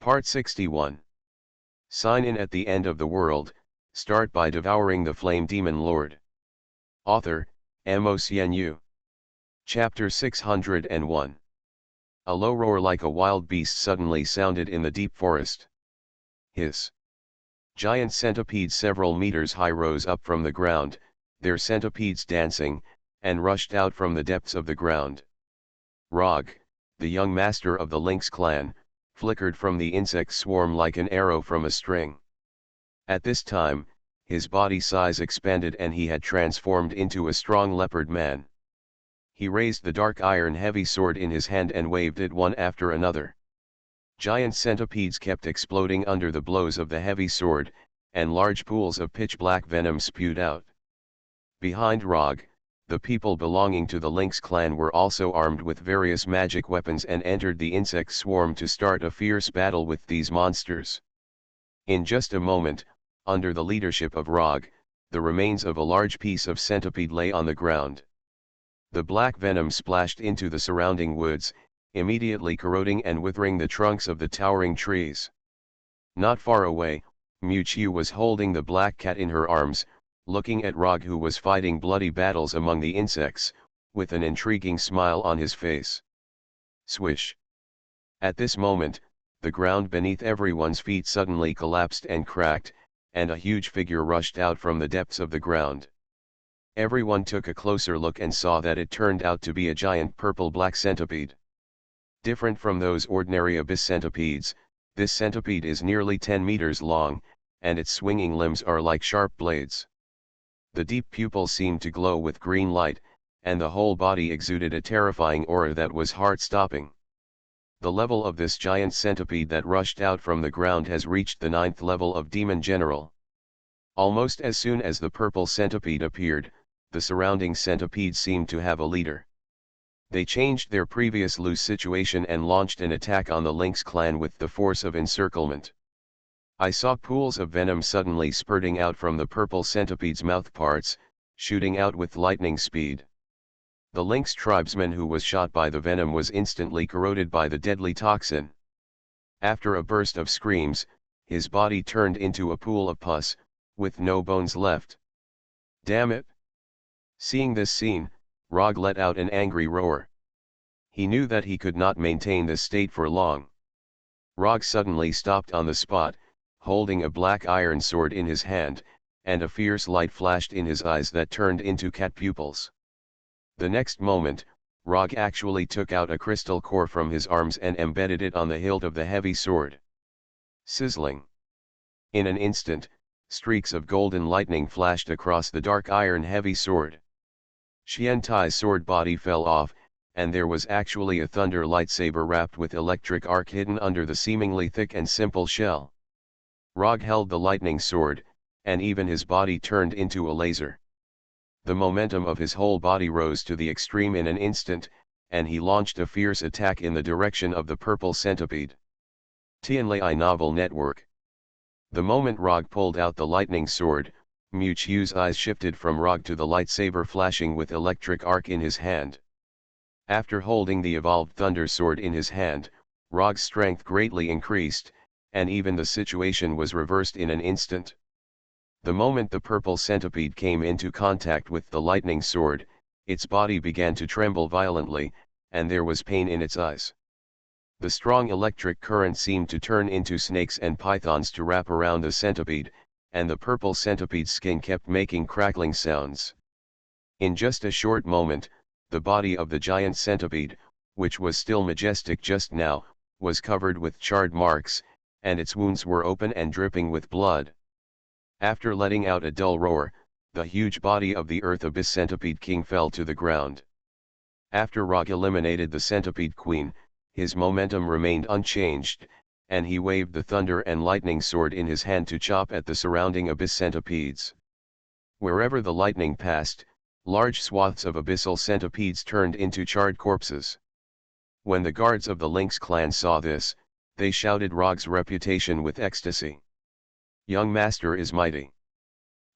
Part 61. Sign in at the end of the world, start by devouring the flame demon lord. Author, Mocnu. Chapter 601. A low roar like a wild beast suddenly sounded in the deep forest. Hiss. Giant centipedes several meters high rose up from the ground, their centipedes dancing, and rushed out from the depths of the ground. Rog, the young master of the lynx clan, flickered from the insect swarm like an arrow from a string. At this time, his body size expanded and he had transformed into a strong leopard man. He raised the dark iron heavy sword in his hand and waved it one after another. Giant centipedes kept exploding under the blows of the heavy sword, and large pools of pitch-black venom spewed out. Behind Rog, the people belonging to the lynx clan were also armed with various magic weapons and entered the insect swarm to start a fierce battle with these monsters. In just a moment, under the leadership of Rog, the remains of a large piece of centipede lay on the ground. The black venom splashed into the surrounding woods, immediately corroding and withering the trunks of the towering trees. Not far away, Muchu was holding the black cat in her arms, looking at Rog who was fighting bloody battles among the insects, with an intriguing smile on his face. Swish! At this moment, the ground beneath everyone's feet suddenly collapsed and cracked, and a huge figure rushed out from the depths of the ground. Everyone took a closer look and saw that it turned out to be a giant purple-black centipede. Different from those ordinary abyss centipedes, this centipede is nearly 10 meters long, and its swinging limbs are like sharp blades. The deep pupils seemed to glow with green light, and the whole body exuded a terrifying aura that was heart-stopping. The level of this giant centipede that rushed out from the ground has reached the 9th level of Demon General. Almost as soon as the purple centipede appeared, the surrounding centipedes seemed to have a leader. They changed their previous loose situation and launched an attack on the lynx clan with the force of encirclement. I saw pools of venom suddenly spurting out from the purple centipede's mouthparts, shooting out with lightning speed. The lynx tribesman who was shot by the venom was instantly corroded by the deadly toxin. After a burst of screams, his body turned into a pool of pus, with no bones left. Damn it! Seeing this scene, Rog let out an angry roar. He knew that he could not maintain this state for long. Rog suddenly stopped on the spot, holding a black iron sword in his hand, and a fierce light flashed in his eyes that turned into cat pupils. The next moment, Rog actually took out a crystal core from his arms and embedded it on the hilt of the heavy sword. Sizzling. In an instant, streaks of golden lightning flashed across the dark iron heavy sword. Xiantai's sword body fell off, and there was actually a thunder lightsaber wrapped with electric arc hidden under the seemingly thick and simple shell. Rog held the lightning sword, and even his body turned into a laser. The momentum of his whole body rose to the extreme in an instant, and he launched a fierce attack in the direction of the purple centipede. Tianlai Novel Network. The moment Rog pulled out the lightning sword, Muchu's eyes shifted from Rog to the lightsaber flashing with electric arc in his hand. After holding the evolved thunder sword in his hand, Rog's strength greatly increased, and even the situation was reversed in an instant. The moment the purple centipede came into contact with the lightning sword, its body began to tremble violently, and there was pain in its eyes. The strong electric current seemed to turn into snakes and pythons to wrap around the centipede, and the purple centipede's skin kept making crackling sounds. In just a short moment, the body of the giant centipede, which was still majestic just now, was covered with charred marks, and its wounds were open and dripping with blood. After letting out a dull roar, the huge body of the Earth Abyss Centipede King fell to the ground. After Rog eliminated the Centipede Queen, his momentum remained unchanged, and he waved the thunder and lightning sword in his hand to chop at the surrounding abyss centipedes. Wherever the lightning passed, large swaths of abyssal centipedes turned into charred corpses. When the guards of the lynx clan saw this, they shouted Rog's reputation with ecstasy. Young master is mighty.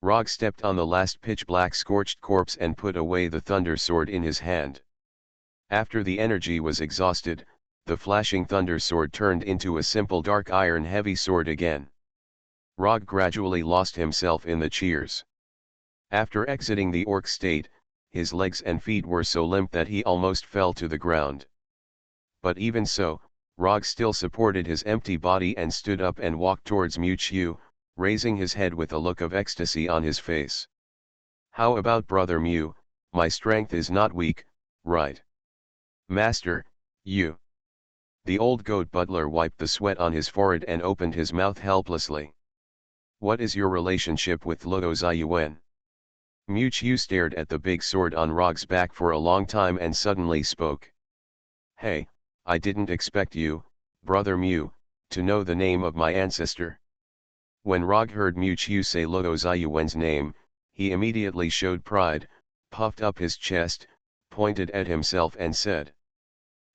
Rog stepped on the last pitch-black scorched corpse and put away the thunder sword in his hand. After the energy was exhausted, the flashing thunder sword turned into a simple dark iron heavy sword again. Rog gradually lost himself in the cheers. After exiting the orc state, his legs and feet were so limp that he almost fell to the ground. But even so, Rog still supported his empty body and stood up and walked towards Mewtwo, raising his head with a look of ecstasy on his face. "How about Brother Mew? My strength is not weak, right? Master, you." The old goat butler wiped the sweat on his forehead and opened his mouth helplessly. "What is your relationship with Ludo Ziyuan?" Mewtwo stared at the big sword on Rog's back for a long time and suddenly spoke. "Hey, I didn't expect you, Brother Mew, to know the name of my ancestor." When Rog heard Mewtwo say Ludo Ziyuan's name, he immediately showed pride, puffed up his chest, pointed at himself and said,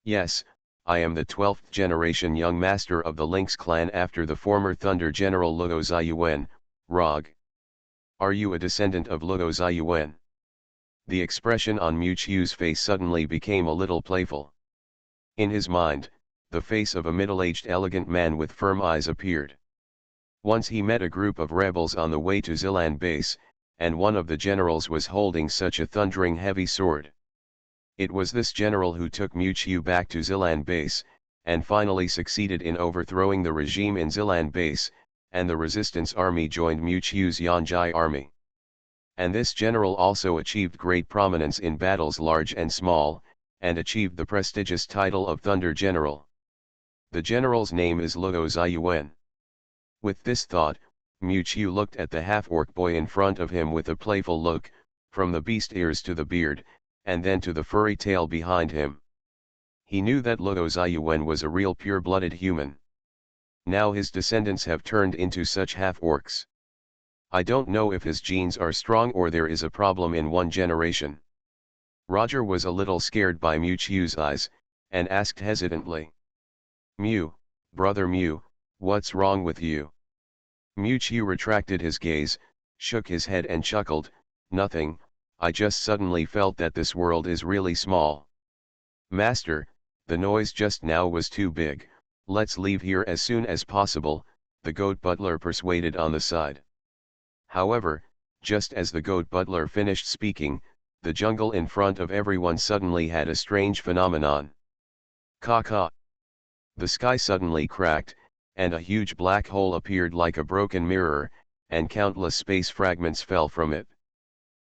"Yes, I am the 12th generation young master of the Lynx clan after the former Thunder General Ludo Ziyuan, Rog. Are you a descendant of Ludo Ziyuan?" The expression on Mewtwo's face suddenly became a little playful. In his mind, the face of a middle-aged elegant man with firm eyes appeared. Once he met a group of rebels on the way to Zilan base, and one of the generals was holding such a thundering heavy sword. It was this general who took Mewtwo back to Zilan base, and finally succeeded in overthrowing the regime in Zilan base, and the resistance army joined Mewtwo's Yanjai army. And this general also achieved great prominence in battles large and small, and achieved the prestigious title of Thunder General. The general's name is Ludo Ziyuan. With this thought, Mewtwo looked at the half-orc boy in front of him with a playful look, from the beast ears to the beard, and then to the furry tail behind him. He knew that Ludo Ziyuan was a real pure-blooded human. Now his descendants have turned into such half-orcs. I don't know if his genes are strong or there is a problem in one generation. Roger was a little scared by Mewtwo's eyes, and asked hesitantly, "Mew, Brother Mew, what's wrong with you?" Mewtwo retracted his gaze, shook his head and chuckled, "Nothing, I just suddenly felt that this world is really small. Master, the noise just now was too big, let's leave here as soon as possible," the goat butler persuaded on the side. However, just as the goat butler finished speaking, the jungle in front of everyone suddenly had a strange phenomenon. Caw-caw. The sky suddenly cracked, and a huge black hole appeared like a broken mirror, and countless space fragments fell from it.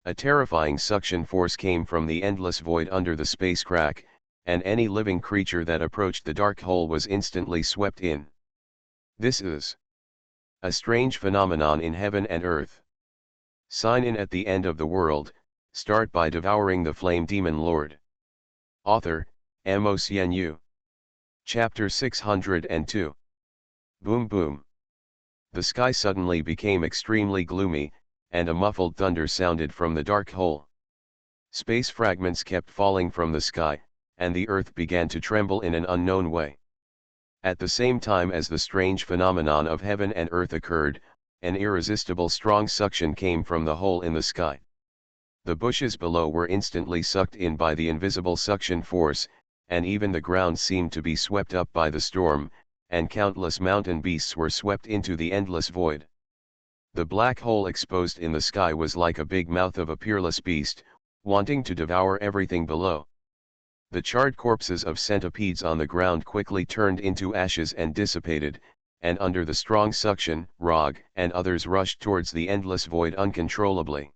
A terrifying suction force came from the endless void under the space crack, and any living creature that approached the dark hole was instantly swept in. This is a strange phenomenon in heaven and earth. Sign in at the end of the world. Start by devouring the flame demon lord. Author, MaleProtagonist. Chapter 602. Boom boom. The sky suddenly became extremely gloomy, and a muffled thunder sounded from the dark hole. Space fragments kept falling from the sky, and the earth began to tremble in an unknown way. At the same time as the strange phenomenon of heaven and earth occurred, an irresistible strong suction came from the hole in the sky. The bushes below were instantly sucked in by the invisible suction force, and even the ground seemed to be swept up by the storm, and countless mountain beasts were swept into the endless void. The black hole exposed in the sky was like a big mouth of a peerless beast, wanting to devour everything below. The charred corpses of centipedes on the ground quickly turned into ashes and dissipated, and under the strong suction, Rog and others rushed towards the endless void uncontrollably.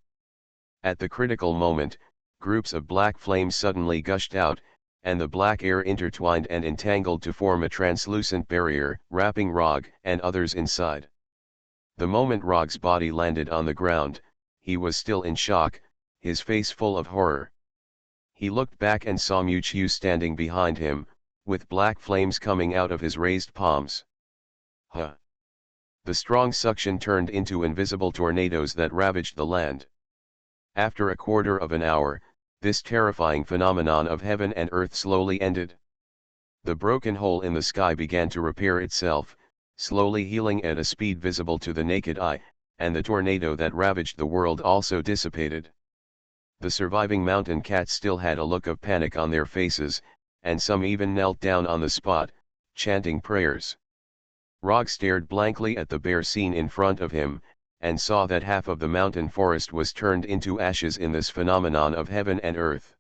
At the critical moment, groups of black flames suddenly gushed out, and the black air intertwined and entangled to form a translucent barrier, wrapping Rog and others inside. The moment Rog's body landed on the ground, he was still in shock, his face full of horror. He looked back and saw Mewtwo standing behind him, with black flames coming out of his raised palms. Huh! The strong suction turned into invisible tornadoes that ravaged the land. After a quarter of an hour, this terrifying phenomenon of heaven and earth slowly ended. The broken hole in the sky began to repair itself, slowly healing at a speed visible to the naked eye, and the tornado that ravaged the world also dissipated. The surviving mountain cats still had a look of panic on their faces, and some even knelt down on the spot, chanting prayers. Rog stared blankly at the bare scene in front of him, and saw that half of the mountain forest was turned into ashes in this phenomenon of heaven and earth.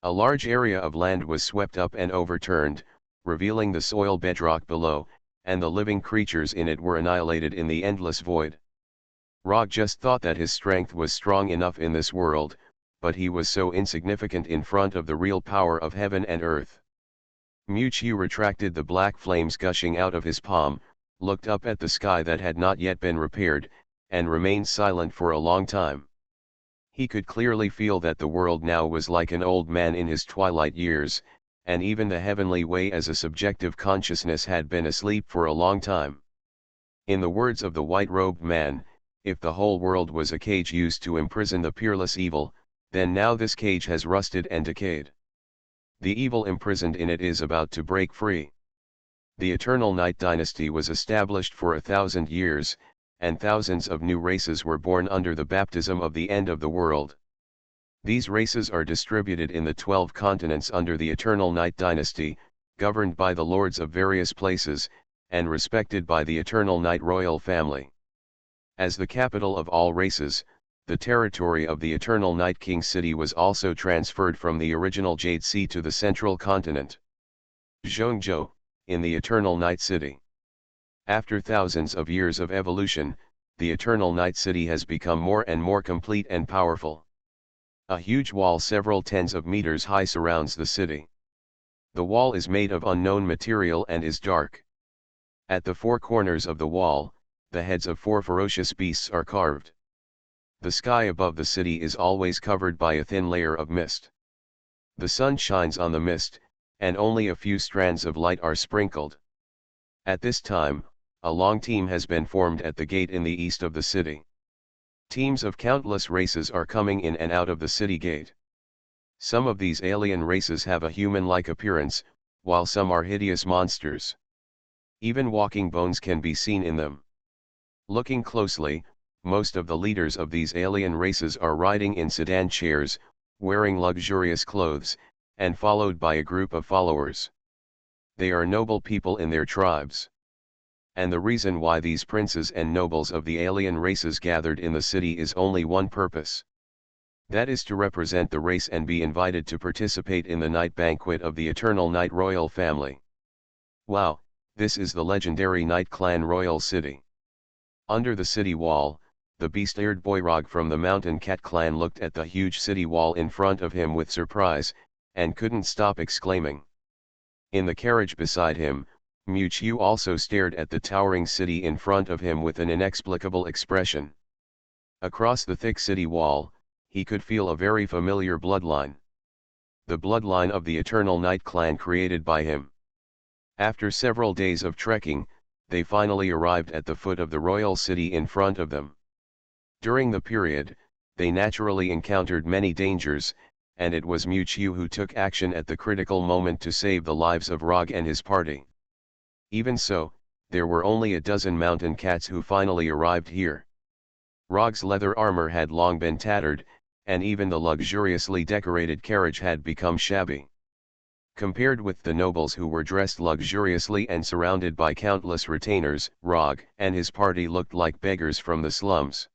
A large area of land was swept up and overturned, revealing the soil bedrock below, and the living creatures in it were annihilated in the endless void. Rog just thought that his strength was strong enough in this world, but he was so insignificant in front of the real power of heaven and earth. Mewtwo retracted the black flames gushing out of his palm, looked up at the sky that had not yet been repaired, and remained silent for a long time. He could clearly feel that the world now was like an old man in his twilight years, and even the heavenly way as a subjective consciousness had been asleep for a long time. In the words of the white-robed man, if the whole world was a cage used to imprison the peerless evil, then now this cage has rusted and decayed. The evil imprisoned in it is about to break free. The Eternal Night Dynasty was established for 1,000 years, and thousands of new races were born under the baptism of the end of the world. These races are distributed in the 12 continents under the Eternal Night Dynasty, governed by the lords of various places, and respected by the Eternal Night royal family. As the capital of all races, the territory of the Eternal Night King City was also transferred from the original Jade Sea to the central continent, Zhongzhou, in the Eternal Night City. After thousands of years of evolution, the Eternal Night City has become more and more complete and powerful. A huge wall several tens of meters high surrounds the city. The wall is made of unknown material and is dark. At the four corners of the wall, the heads of 4 ferocious beasts are carved. The sky above the city is always covered by a thin layer of mist. The sun shines on the mist, and only a few strands of light are sprinkled. At this time, a long team has been formed at the gate in the east of the city. Teams of countless races are coming in and out of the city gate. Some of these alien races have a human-like appearance, while some are hideous monsters. Even walking bones can be seen in them. Looking closely, most of the leaders of these alien races are riding in sedan chairs, wearing luxurious clothes, and followed by a group of followers. They are noble people in their tribes. And the reason why these princes and nobles of the alien races gathered in the city is only one purpose. That is to represent the race and be invited to participate in the night banquet of the Eternal Night royal family. Wow, this is the legendary Night Clan royal city. Under the city wall, the beast-eared boy Rog from the Mountain Cat clan looked at the huge city wall in front of him with surprise, and couldn't stop exclaiming. In the carriage beside him, Mewtwo also stared at the towering city in front of him with an inexplicable expression. Across the thick city wall, he could feel a very familiar bloodline. The bloodline of the Eternal Night clan created by him. After several days of trekking, they finally arrived at the foot of the royal city in front of them. During the period, they naturally encountered many dangers, and it was Mewtwo who took action at the critical moment to save the lives of Rog and his party. Even so, there were only a dozen mountain cats who finally arrived here. Rog's leather armor had long been tattered, and even the luxuriously decorated carriage had become shabby. Compared with the nobles who were dressed luxuriously and surrounded by countless retainers, Rog and his party looked like beggars from the slums.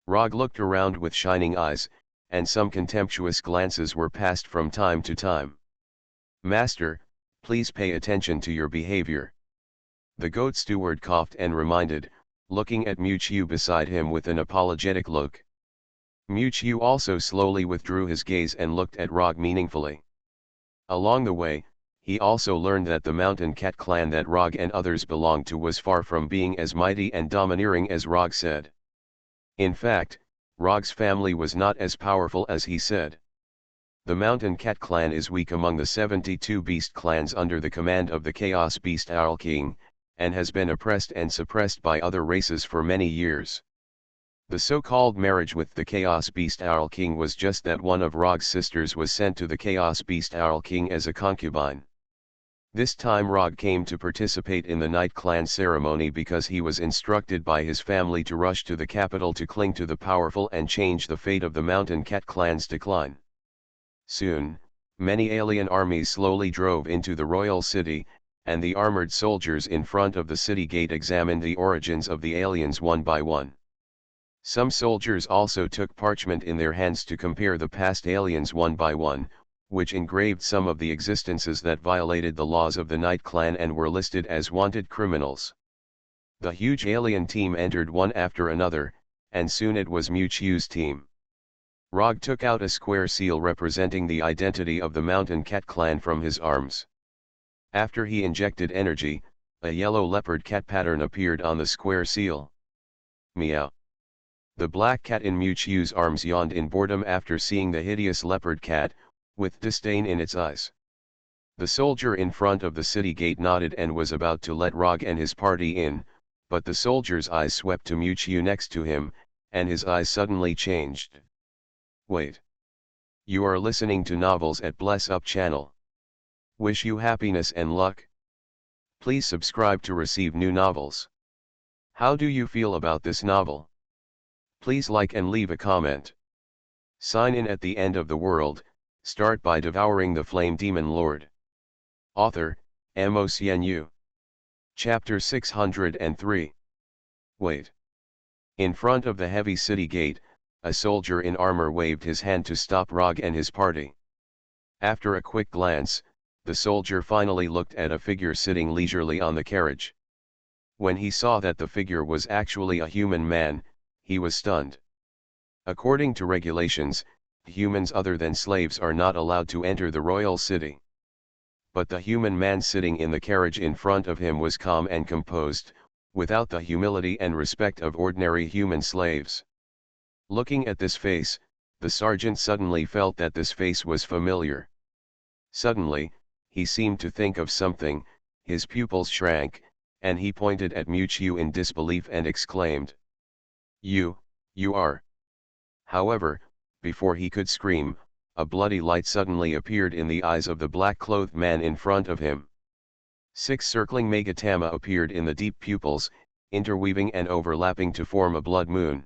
Rog looked around with shining eyes, and some contemptuous glances were passed from time to time. "Master, please pay attention to your behavior." The goat steward coughed and reminded, looking at Mewtwo beside him with an apologetic look. Mewtwo also slowly withdrew his gaze and looked at Rog meaningfully. Along the way, he also learned that the Mountain Cat clan that Rog and others belonged to was far from being as mighty and domineering as Rog said. In fact, Rog's family was not as powerful as he said. The Mountain Cat clan is weak among the 72 beast clans under the command of the Chaos Beast Owl King, and has been oppressed and suppressed by other races for many years. The so-called marriage with the Chaos Beast Owl King was just that one of Rog's sisters was sent to the Chaos Beast Owl King as a concubine. This time Rog came to participate in the Night Clan ceremony because he was instructed by his family to rush to the capital to cling to the powerful and change the fate of the Mountain Cat clan's decline. Soon, Many alien armies slowly drove into the royal city, and the armored soldiers in front of the city gate examined the origins of the aliens one by one. Some soldiers also took parchment in their hands to compare the past aliens one by one, which engraved some of the existences that violated the laws of the Night Clan and were listed as wanted criminals. The huge alien team entered one after another, and soon it was Mewtwo's team. Rog took out a square seal representing the identity of the Mountain Cat clan from his arms. After he injected energy, a yellow leopard cat pattern appeared on the square seal. Meow. The black cat in Mewtwo's arms yawned in boredom after seeing the hideous leopard cat, with disdain in its eyes. The soldier in front of the city gate nodded and was about to let Rog and his party in, but the soldier's eyes swept to Mewtwo next to him, and his eyes suddenly changed. Wait. You are listening to novels at Bless Up channel. Wish you happiness and luck. Please subscribe to receive new novels. How do you feel about this novel? Please like and leave a comment. Sign in at the end of the world, start by devouring the flame demon lord. Author, MaleProtagonist. Chapter 603. Wait. In front of the heavy city gate, a soldier in armor waved his hand to stop Rog and his party. After a quick glance, the soldier finally looked at a figure sitting leisurely on the carriage. When he saw that the figure was actually a human man, he was stunned. According to regulations, humans other than slaves are not allowed to enter the royal city. But the human man sitting in the carriage in front of him was calm and composed, without the humility and respect of ordinary human slaves. Looking at this face, the sergeant suddenly felt that this face was familiar. Suddenly, he seemed to think of something, his pupils shrank, and he pointed at Mewtwo in disbelief and exclaimed, You are. However, before he could scream, a bloody light suddenly appeared in the eyes of the black-clothed man in front of him. 6 circling Megatama appeared in the deep pupils, interweaving and overlapping to form a blood moon.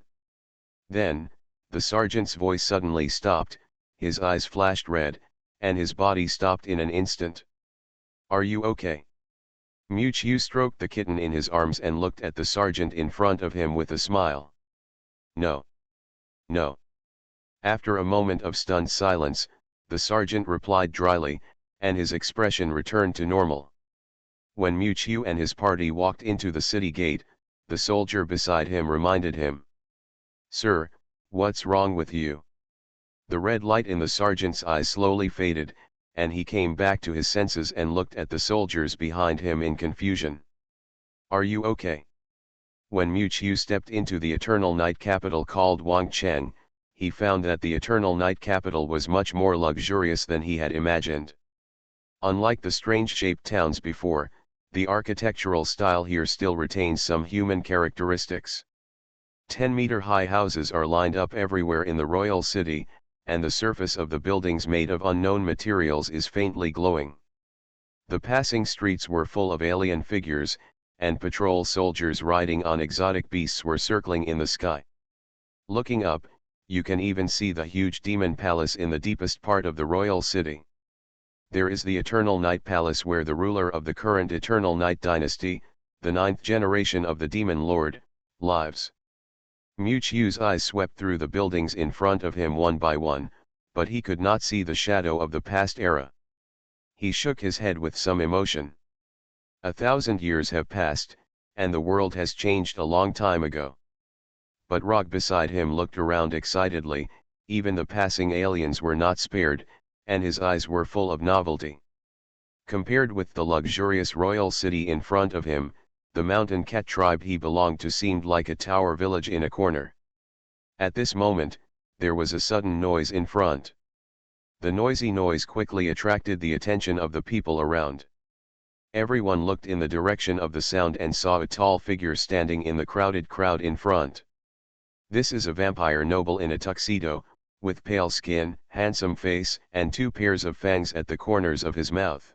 Then, the sergeant's voice suddenly stopped, his eyes flashed red, and his body stopped in an instant. Are you okay? Mewtwo stroked the kitten in his arms and looked at the sergeant in front of him with a smile. No. No. After a moment of stunned silence, the sergeant replied dryly, and his expression returned to normal. When Mewtwo and his party walked into the city gate, the soldier beside him reminded him. Sir, what's wrong with you? The red light in the sergeant's eyes slowly faded, and he came back to his senses and looked at the soldiers behind him in confusion. Are you okay? When Mewtwo stepped into the Eternal Night capital called Wangcheng, he found that the Eternal Night capital was much more luxurious than he had imagined. Unlike the strange-shaped towns before, the architectural style here still retains some human characteristics. 10-meter-high houses are lined up everywhere in the royal city, and the surface of the buildings made of unknown materials is faintly glowing. The passing streets were full of alien figures, and patrol soldiers riding on exotic beasts were circling in the sky. Looking up, you can even see the huge demon palace in the deepest part of the royal city. There is the Eternal Night Palace where the ruler of the current Eternal Night dynasty, the 9th generation of the Demon Lord, lives. Mewtwo's eyes swept through the buildings in front of him one by one, but he could not see the shadow of the past era. He shook his head with some emotion. 1,000 years have passed, and the world has changed a long time ago. But Rog beside him looked around excitedly, even the passing aliens were not spared, and his eyes were full of novelty. Compared with the luxurious royal city in front of him, the mountain cat tribe he belonged to seemed like a tower village in a corner. At this moment, there was a sudden noise in front. The noisy noise quickly attracted the attention of the people around. Everyone looked in the direction of the sound and saw a tall figure standing in the crowded crowd in front. This is a vampire noble in a tuxedo, with pale skin, handsome face, and 2 pairs of fangs at the corners of his mouth.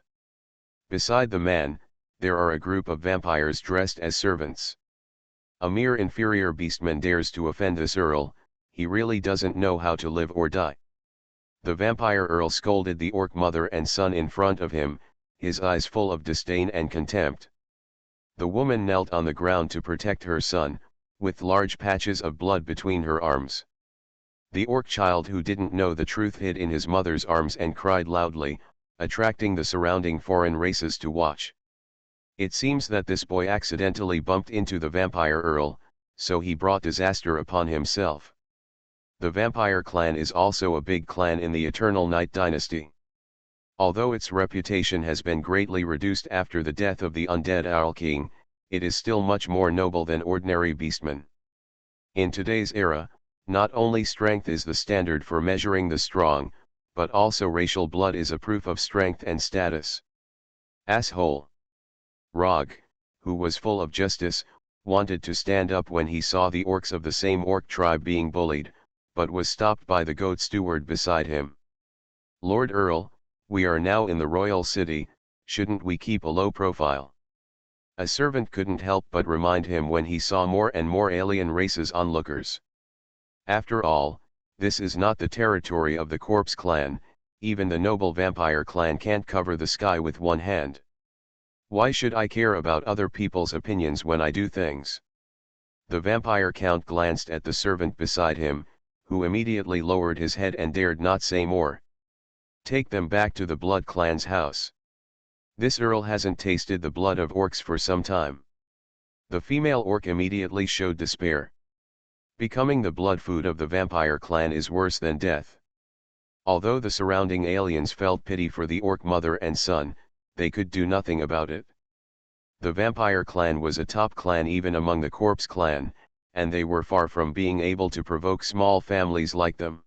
Beside the man, there are a group of vampires dressed as servants. A mere inferior beastman dares to offend this earl, he really doesn't know how to live or die. The vampire earl scolded the orc mother and son in front of him, his eyes full of disdain and contempt. The woman knelt on the ground to protect her son, with large patches of blood between her arms. The orc child who didn't know the truth hid in his mother's arms and cried loudly, attracting the surrounding foreign races to watch. It seems that this boy accidentally bumped into the vampire earl, so he brought disaster upon himself. The vampire clan is also a big clan in the Eternal Night Dynasty. Although its reputation has been greatly reduced after the death of the undead Owl King, it is still much more noble than ordinary beastmen. In today's era, not only strength is the standard for measuring the strong, but also racial blood is a proof of strength and status. Asshole. Rog, who was full of justice, wanted to stand up when he saw the orcs of the same orc tribe being bullied, but was stopped by the goat steward beside him. Lord Earl, we are now in the royal city, shouldn't we keep a low profile? A servant couldn't help but remind him when he saw more and more alien races onlookers. After all, this is not the territory of the Corpse clan, even the noble vampire clan can't cover the sky with one hand. Why should I care about other people's opinions when I do things? The vampire count glanced at the servant beside him, who immediately lowered his head and dared not say more. Take them back to the Blood Clan's house. This earl hasn't tasted the blood of orcs for some time. The female orc immediately showed despair. Becoming the blood food of the vampire clan is worse than death. Although the surrounding aliens felt pity for the orc mother and son, they could do nothing about it. The vampire clan was a top clan even among the Corpse clan, and they were far from being able to provoke small families like them.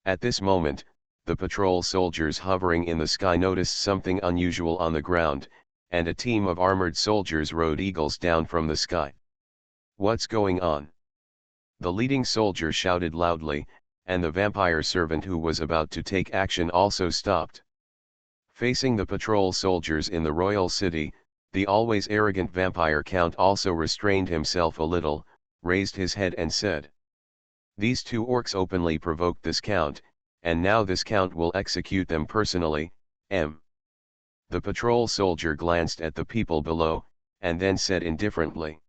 At this moment, the patrol soldiers hovering in the sky noticed something unusual on the ground, and a team of armored soldiers rode eagles down from the sky. What's going on? The leading soldier shouted loudly, and the vampire servant who was about to take action also stopped. Facing the patrol soldiers in the royal city, the always arrogant vampire count also restrained himself a little, raised his head and said, "These two orcs openly provoked this count, and now this count will execute them personally, M." The patrol soldier glanced at the people below, and then said indifferently,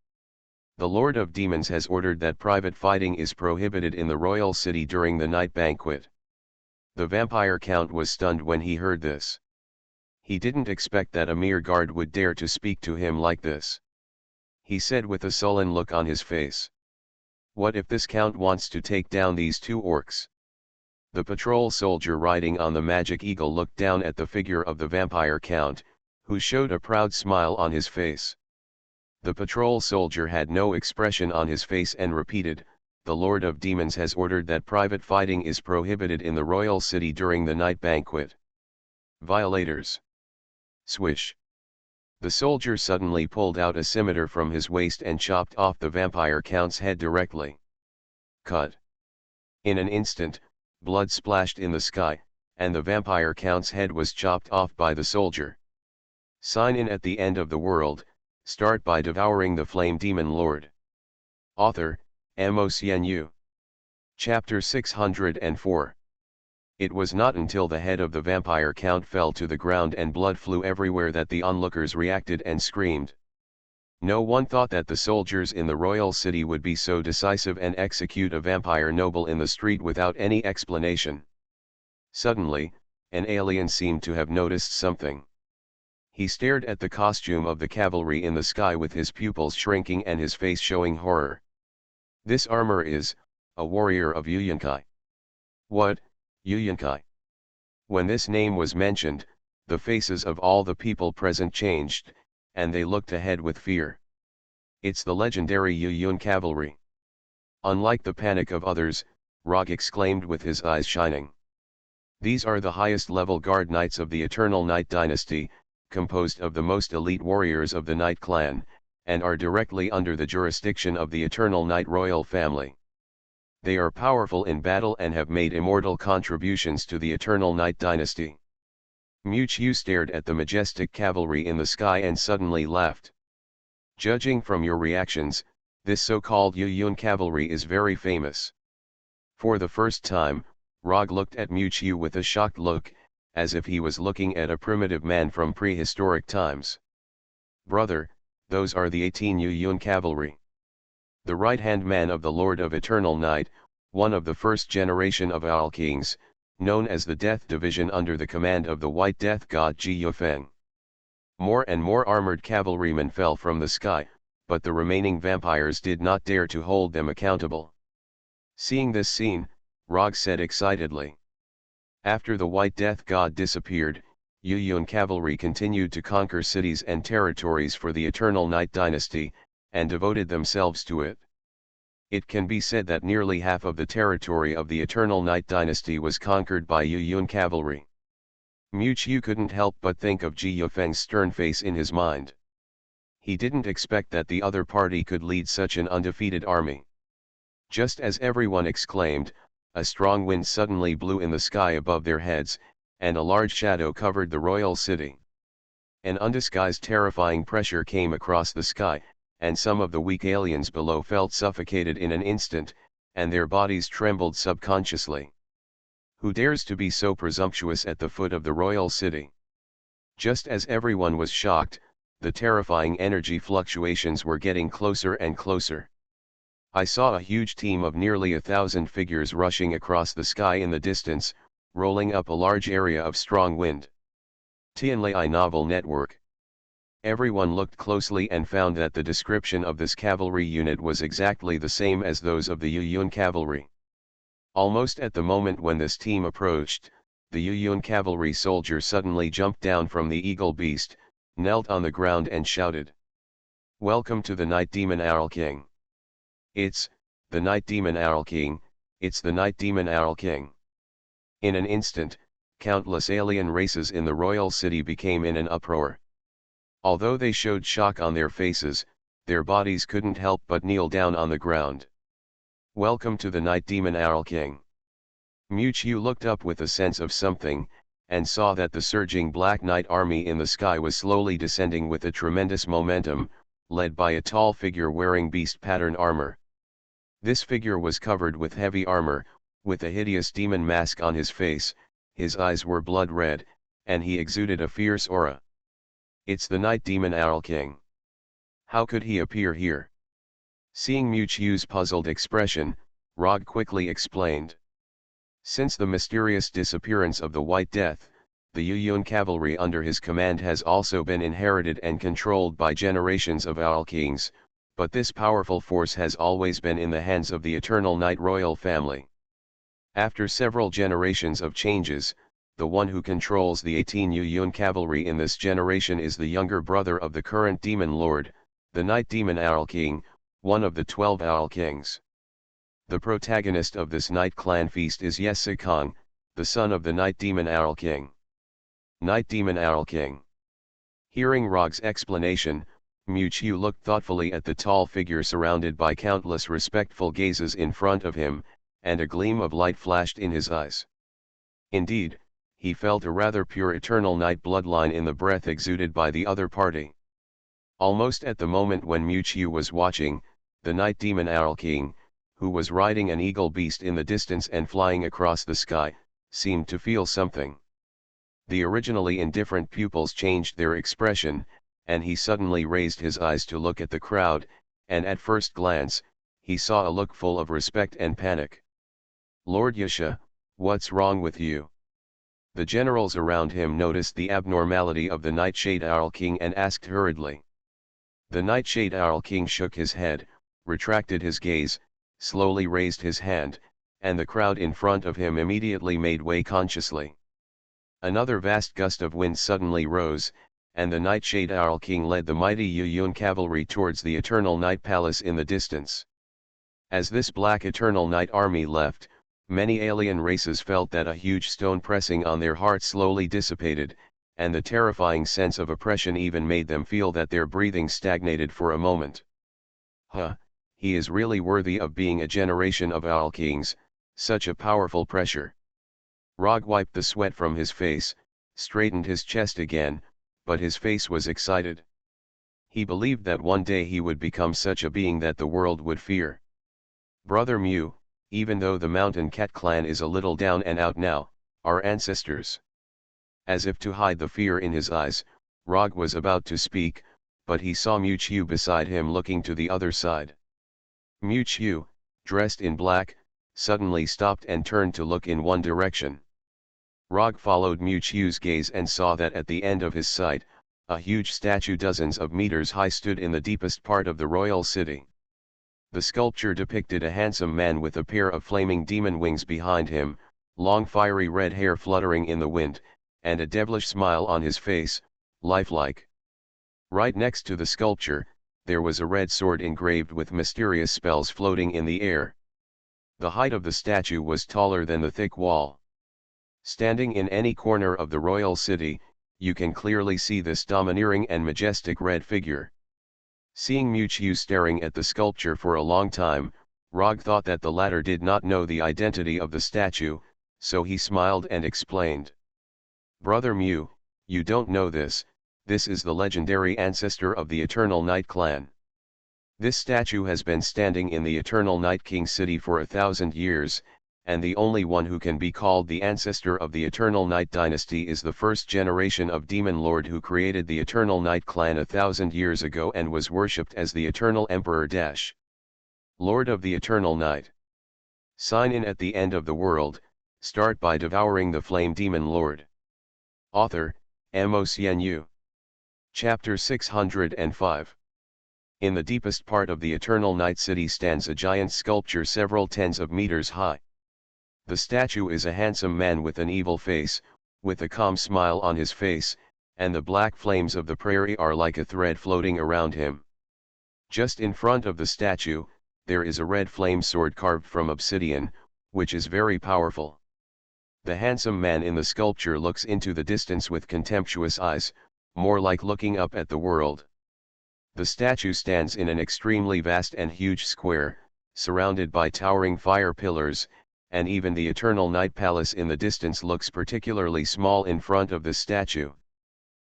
"The Lord of Demons has ordered that private fighting is prohibited in the royal city during the night banquet." The vampire count was stunned when he heard this. He didn't expect that a mere guard would dare to speak to him like this. He said with a sullen look on his face, "What if this count wants to take down these two orcs?" The patrol soldier riding on the magic eagle looked down at the figure of the vampire count, who showed a proud smile on his face. The patrol soldier had no expression on his face and repeated, "The Lord of Demons has ordered that private fighting is prohibited in the royal city during the night banquet. Violators." Swish. The soldier suddenly pulled out a scimitar from his waist and chopped off the vampire count's head directly. Cut. In an instant, blood splashed in the sky, and the vampire count's head was chopped off by the soldier. Sign in at the end of the world. Start by devouring the Flame Demon Lord. Author, MaleProtagonist. Chapter 604. It was not until the head of the vampire count fell to the ground and blood flew everywhere that the onlookers reacted and screamed. No one thought that the soldiers in the royal city would be so decisive and execute a vampire noble in the street without any explanation. Suddenly, an alien seemed to have noticed something. He stared at the costume of the cavalry in the sky with his pupils shrinking and his face showing horror. "This armor is, a warrior of Yuyinkai." "What, Yuyinkai?" When this name was mentioned, the faces of all the people present changed, and they looked ahead with fear. "It's the legendary Yuyun cavalry." Unlike the panic of others, Rog exclaimed with his eyes shining. "These are the highest level guard knights of the Eternal Night Dynasty, composed of the most elite warriors of the Night Clan, and are directly under the jurisdiction of the Eternal Night royal family. They are powerful in battle and have made immortal contributions to the Eternal Night Dynasty." Muchu stared at the majestic cavalry in the sky and suddenly laughed. "Judging from your reactions, this so-called Yuyun cavalry is very famous." For the first time, Rog looked at Mewtwo with a shocked look, as if he was looking at a primitive man from prehistoric times. Brother, those are the 18 Yuyun cavalry. The right-hand man of the Lord of Eternal Night, one of the first generation of Owl Kings, known as the Death Division under the command of the White Death God Ji Yufeng. More and more armored cavalrymen fell from the sky, but the remaining vampires did not dare to hold them accountable. Seeing this scene, Rog said excitedly. After the White Death God disappeared, Yuyun cavalry continued to conquer cities and territories for the Eternal Night dynasty, and devoted themselves to it. It can be said that nearly half of the territory of the Eternal Night dynasty was conquered by Yuyun cavalry. Mewtwo couldn't help but think of Ji Yufeng's stern face in his mind. He didn't expect that the other party could lead such an undefeated army. Just as everyone exclaimed, a strong wind suddenly blew in the sky above their heads, and a large shadow covered the royal city. An undisguised terrifying pressure came across the sky, and some of the weak aliens below felt suffocated in an instant, and their bodies trembled subconsciously. Who dares to be so presumptuous at the foot of the royal city? Just as everyone was shocked, the terrifying energy fluctuations were getting closer and closer. I saw a huge team of nearly 1,000 figures rushing across the sky in the distance, rolling up a large area of strong wind. Tianlai Novel Network. Everyone looked closely and found that the description of this cavalry unit was exactly the same as those of the Yuyun cavalry. Almost at the moment when this team approached, the Yuyun cavalry soldier suddenly jumped down from the eagle beast, knelt on the ground and shouted, "Welcome to the Night Demon Owl King. It's the Night Demon Owl King, it's the Night Demon Owl King." In an instant, countless alien races in the royal city became in an uproar. Although they showed shock on their faces, their bodies couldn't help but kneel down on the ground. "Welcome to the Night Demon Owl King." Mewtwo looked up with a sense of something, and saw that the surging Black Knight army in the sky was slowly descending with a tremendous momentum, led by a tall figure wearing beast pattern armor. This figure was covered with heavy armor, with a hideous demon mask on his face, his eyes were blood red, and he exuded a fierce aura. "It's the Night Demon Owl King. How could he appear here?" Seeing Mewtwo's puzzled expression, Rog quickly explained. Since the mysterious disappearance of the White Death, the Yuyun cavalry under his command has also been inherited and controlled by generations of Owl Kings, but this powerful force has always been in the hands of the Eternal Night royal family. After several generations of changes, the one who controls the 18 Yuyun cavalry in this generation is the younger brother of the current Demon Lord, the Night Demon Owl King, one of the 12 Owl Kings. The protagonist of this Night Clan feast is Yesikong, the son of the Night Demon Owl King. Night Demon Owl King. Hearing Rog's explanation, Mewtwo looked thoughtfully at the tall figure surrounded by countless respectful gazes in front of him, and a gleam of light flashed in his eyes. Indeed, he felt a rather pure Eternal Night bloodline in the breath exuded by the other party. Almost at the moment when Mewtwo was watching, the Night Demon Owl King, who was riding an eagle beast in the distance and flying across the sky, seemed to feel something. The originally indifferent pupils changed their expression, and he suddenly raised his eyes to look at the crowd, and at first glance, he saw a look full of respect and panic. "Lord Yasha, what's wrong with you?" The generals around him noticed the abnormality of the Nightshade Owl King and asked hurriedly. The Nightshade Owl King shook his head, retracted his gaze, slowly raised his hand, and the crowd in front of him immediately made way consciously. Another vast gust of wind suddenly rose, and the Nightshade Owl King led the mighty Yuyun cavalry towards the Eternal Night Palace in the distance. As this black Eternal Night army left, many alien races felt that a huge stone pressing on their hearts slowly dissipated, and the terrifying sense of oppression even made them feel that their breathing stagnated for a moment. He is really worthy of being a generation of Owl Kings, such a powerful pressure. Rog wiped the sweat from his face, straightened his chest again, but his face was excited. He believed that one day he would become such a being that the world would fear. "Brother Mew, even though the Mountain Cat clan is a little down and out now, our ancestors. As if to hide the fear in his eyes, Rog was about to speak, but he saw Mewtwo beside him looking to the other side. Mewtwo, dressed in black, suddenly stopped and turned to look in one direction. Rog followed Mewtwo's gaze and saw that at the end of his sight, a huge statue dozens of meters high stood in the deepest part of the royal city. The sculpture depicted a handsome man with a pair of flaming demon wings behind him, long fiery red hair fluttering in the wind, and a devilish smile on his face, lifelike. Right next to the sculpture, there was a red sword engraved with mysterious spells floating in the air. The height of the statue was taller than the thick wall. Standing in any corner of the royal city, you can clearly see this domineering and majestic red figure. Seeing Mewtwo staring at the sculpture for a long time, Rog thought that the latter did not know the identity of the statue, so he smiled and explained. "Brother Mew, you don't know this is the legendary ancestor of the Eternal Night clan. This statue has been standing in the Eternal Night King city for 1,000 years, and the only one who can be called the ancestor of the Eternal Night dynasty is the first generation of Demon Lord who created the Eternal Night clan 1,000 years ago and was worshipped as the Eternal Emperor Lord of the Eternal Night. Sign in at the end of the world, start by devouring the Flame Demon Lord." Author, MaleProtagonist. Chapter 605. In the deepest part of the Eternal Night City stands a giant sculpture several tens of meters high. The statue is a handsome man with an evil face, with a calm smile on his face, and the black flames of the prairie are like a thread floating around him. Just in front of the statue, there is a red flame sword carved from obsidian, which is very powerful. The handsome man in the sculpture looks into the distance with contemptuous eyes, more like looking up at the world. The statue stands in an extremely vast and huge square, surrounded by towering fire pillars, and even the Eternal Night Palace in the distance looks particularly small in front of this statue.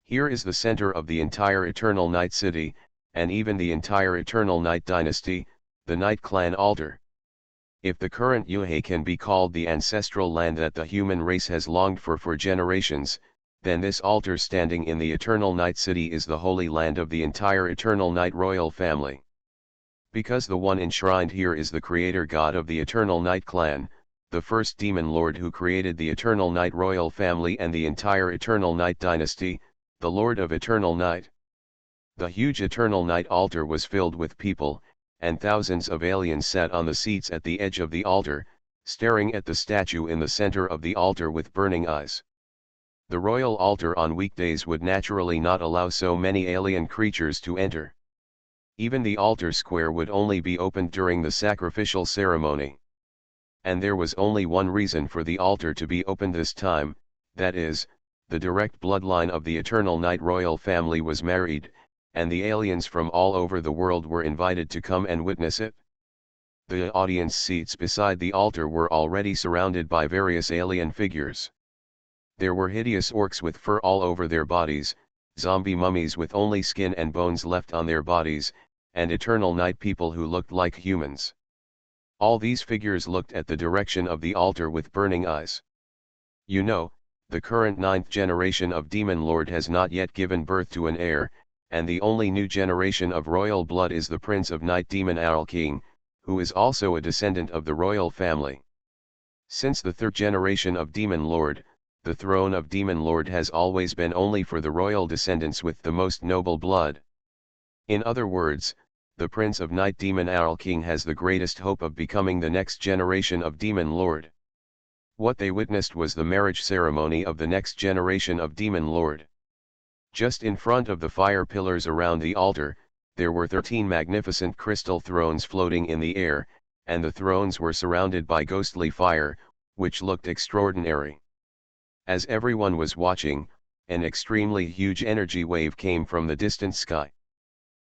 Here is the center of the entire Eternal Night City, and even the entire Eternal Night Dynasty, the Night Clan altar. If the current Yuhei can be called the ancestral land that the human race has longed for generations, then this altar standing in the Eternal Night City is the holy land of the entire Eternal Night royal family. Because the one enshrined here is the creator god of the Eternal Night clan, the first demon lord who created the Eternal Night royal family and the entire Eternal Night dynasty, the Lord of Eternal Night. The huge Eternal Night altar was filled with people, and thousands of aliens sat on the seats at the edge of the altar, staring at the statue in the center of the altar with burning eyes. The royal altar on weekdays would naturally not allow so many alien creatures to enter. Even the altar square would only be opened during the sacrificial ceremony. And there was only one reason for the altar to be opened this time, that is, the direct bloodline of the Eternal Night royal family was married, and the aliens from all over the world were invited to come and witness it. The audience seats beside the altar were already surrounded by various alien figures. There were hideous orcs with fur all over their bodies, zombie mummies with only skin and bones left on their bodies, and Eternal Night people who looked like humans. All these figures looked at the direction of the altar with burning eyes. You know, the current 9th generation of Demon Lord has not yet given birth to an heir, and the only new generation of royal blood is the Prince of Night Demon Owl King, who is also a descendant of the royal family. Since the 3rd generation of Demon Lord, the throne of Demon Lord has always been only for the royal descendants with the most noble blood. In other words, the Prince of Night Demon Owl King has the greatest hope of becoming the next generation of Demon Lord. What they witnessed was the marriage ceremony of the next generation of Demon Lord. Just in front of the fire pillars around the altar, there were 13 magnificent crystal thrones floating in the air, and the thrones were surrounded by ghostly fire, which looked extraordinary. As everyone was watching, an extremely huge energy wave came from the distant sky.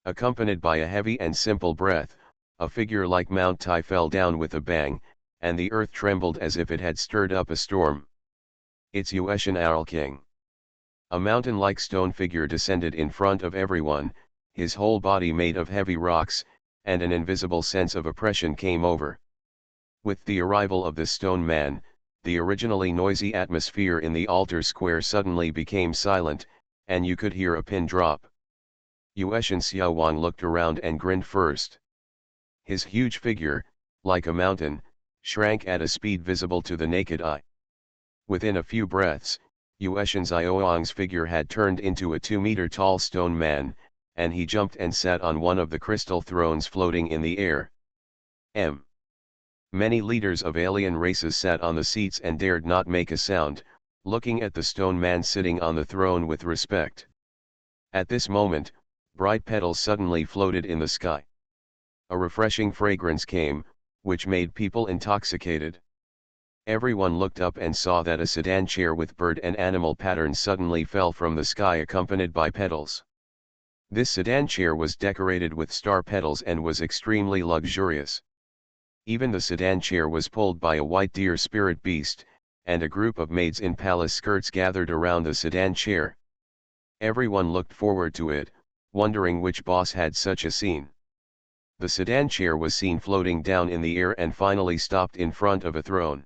Accompanied by a heavy and simple breath, a figure like Mount Tai fell down with a bang, and the earth trembled as if it had stirred up a storm. It's Yuetian Owl King. A mountain-like stone figure descended in front of everyone, his whole body made of heavy rocks, and an invisible sense of oppression came over With the arrival of this stone man, the originally noisy atmosphere in the altar square suddenly became silent, and you could hear a pin drop. Yueshan Xiaowang looked around and grinned first. His huge figure, like a mountain, shrank at a speed visible to the naked eye. Within a few breaths, Yueshan Xiaowang's figure had turned into a 2-meter-tall stone man, and he jumped and sat on one of the crystal thrones floating in the air. Many leaders of alien races sat on the seats and dared not make a sound, looking at the stone man sitting on the throne with respect. At this moment, bright petals suddenly floated in the sky. A refreshing fragrance came, which made people intoxicated. Everyone looked up and saw that a sedan chair with bird and animal patterns suddenly fell from the sky accompanied by petals. This sedan chair was decorated with star petals and was extremely luxurious. Even the sedan chair was pulled by a white deer spirit beast, and a group of maids in palace skirts gathered around the sedan chair. Everyone looked forward to it, wondering which boss had such a scene. The sedan chair was seen floating down in the air and finally stopped in front of a throne.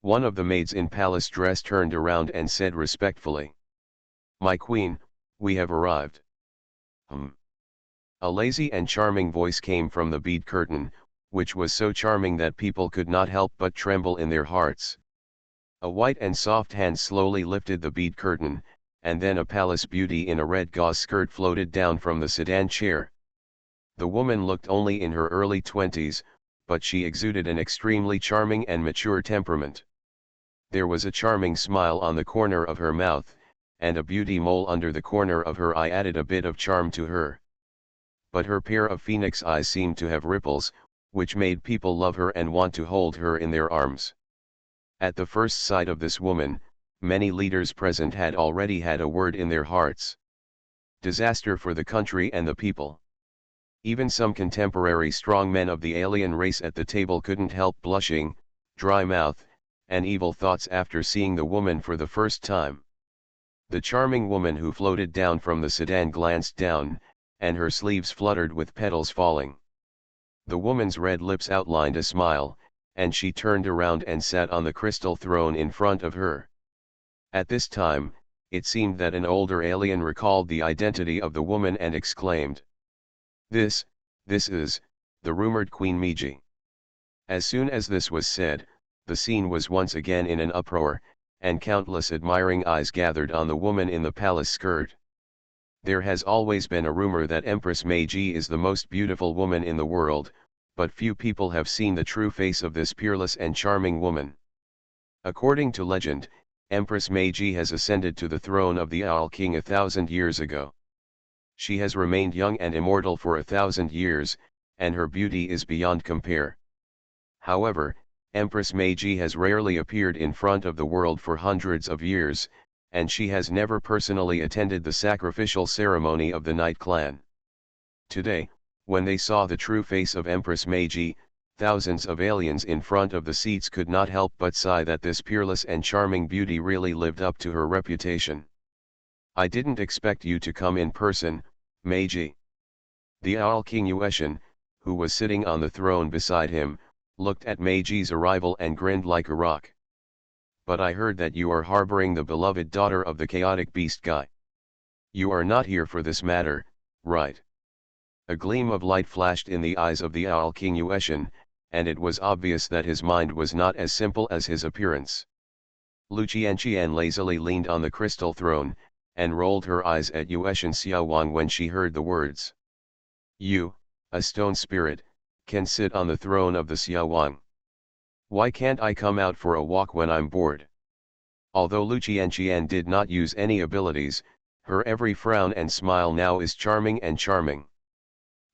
One of the maids in palace dress turned around and said respectfully, "My queen, we have arrived." A lazy and charming voice came from the bead curtain, which was so charming that people could not help but tremble in their hearts. A white and soft hand slowly lifted the bead curtain, and then a palace beauty in a red gauze skirt floated down from the sedan chair. The woman looked only in her early 20s, but she exuded an extremely charming and mature temperament. There was a charming smile on the corner of her mouth, and a beauty mole under the corner of her eye added a bit of charm to her. But her pair of phoenix eyes seemed to have ripples, which made people love her and want to hold her in their arms. At the first sight of this woman, many leaders present had already had a word in their hearts. Disaster for the country and the people. Even some contemporary strong men of the alien race at the table couldn't help blushing, dry mouth, and evil thoughts after seeing the woman for the first time. The charming woman who floated down from the sedan glanced down, and her sleeves fluttered with petals falling. The woman's red lips outlined a smile, and she turned around and sat on the crystal throne in front of her. At this time, it seemed that an older alien recalled the identity of the woman and exclaimed, This is, the rumored Queen Meiji." As soon as this was said, the scene was once again in an uproar, and countless admiring eyes gathered on the woman in the palace skirt. There has always been a rumor that Empress Meiji is the most beautiful woman in the world, but few people have seen the true face of this peerless and charming woman. According to legend, Empress Meiji has ascended to the throne of the Owl King 1,000 years ago. She has remained young and immortal for 1,000 years, and her beauty is beyond compare. However, Empress Meiji has rarely appeared in front of the world for hundreds of years, and she has never personally attended the sacrificial ceremony of the Night Clan. Today, when they saw the true face of Empress Meiji, thousands of aliens in front of the seats could not help but sigh that this peerless and charming beauty really lived up to her reputation. "I didn't expect you to come in person, Meiji." The Owl King Yueshan, who was sitting on the throne beside him, looked at Meiji's arrival and grinned like a rock. "But I heard that you are harboring the beloved daughter of the chaotic beast guy. You are not here for this matter, right?" A gleam of light flashed in the eyes of the Owl King Yueshan, and it was obvious that his mind was not as simple as his appearance. Lu Qianqian lazily leaned on the crystal throne, and rolled her eyes at Yueshan Xiaowang when she heard the words. "You, a stone spirit, can sit on the throne of the Xiaowang. Why can't I come out for a walk when I'm bored?" Although Lu Qianqian did not use any abilities, her every frown and smile now is charming and charming.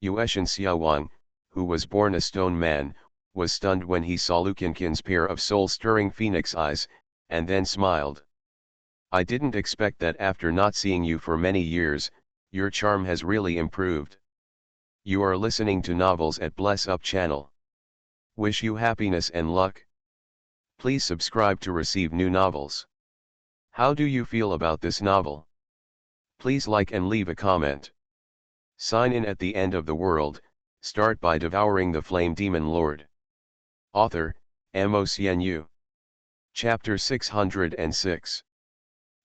Yueshan Xiaowang, who was born a stone man, was stunned when he saw Lu Qianqian's pair of soul-stirring phoenix eyes, and then smiled. "I didn't expect that after not seeing you for many years, your charm has really improved." You are listening to Novels at Bless Up channel. Wish you happiness and luck. Please subscribe to receive new novels. How do you feel about this novel? Please like and leave a comment. Sign in at the end of the world, start by devouring the Flame Demon Lord. Author, MOCNU. Chapter 606.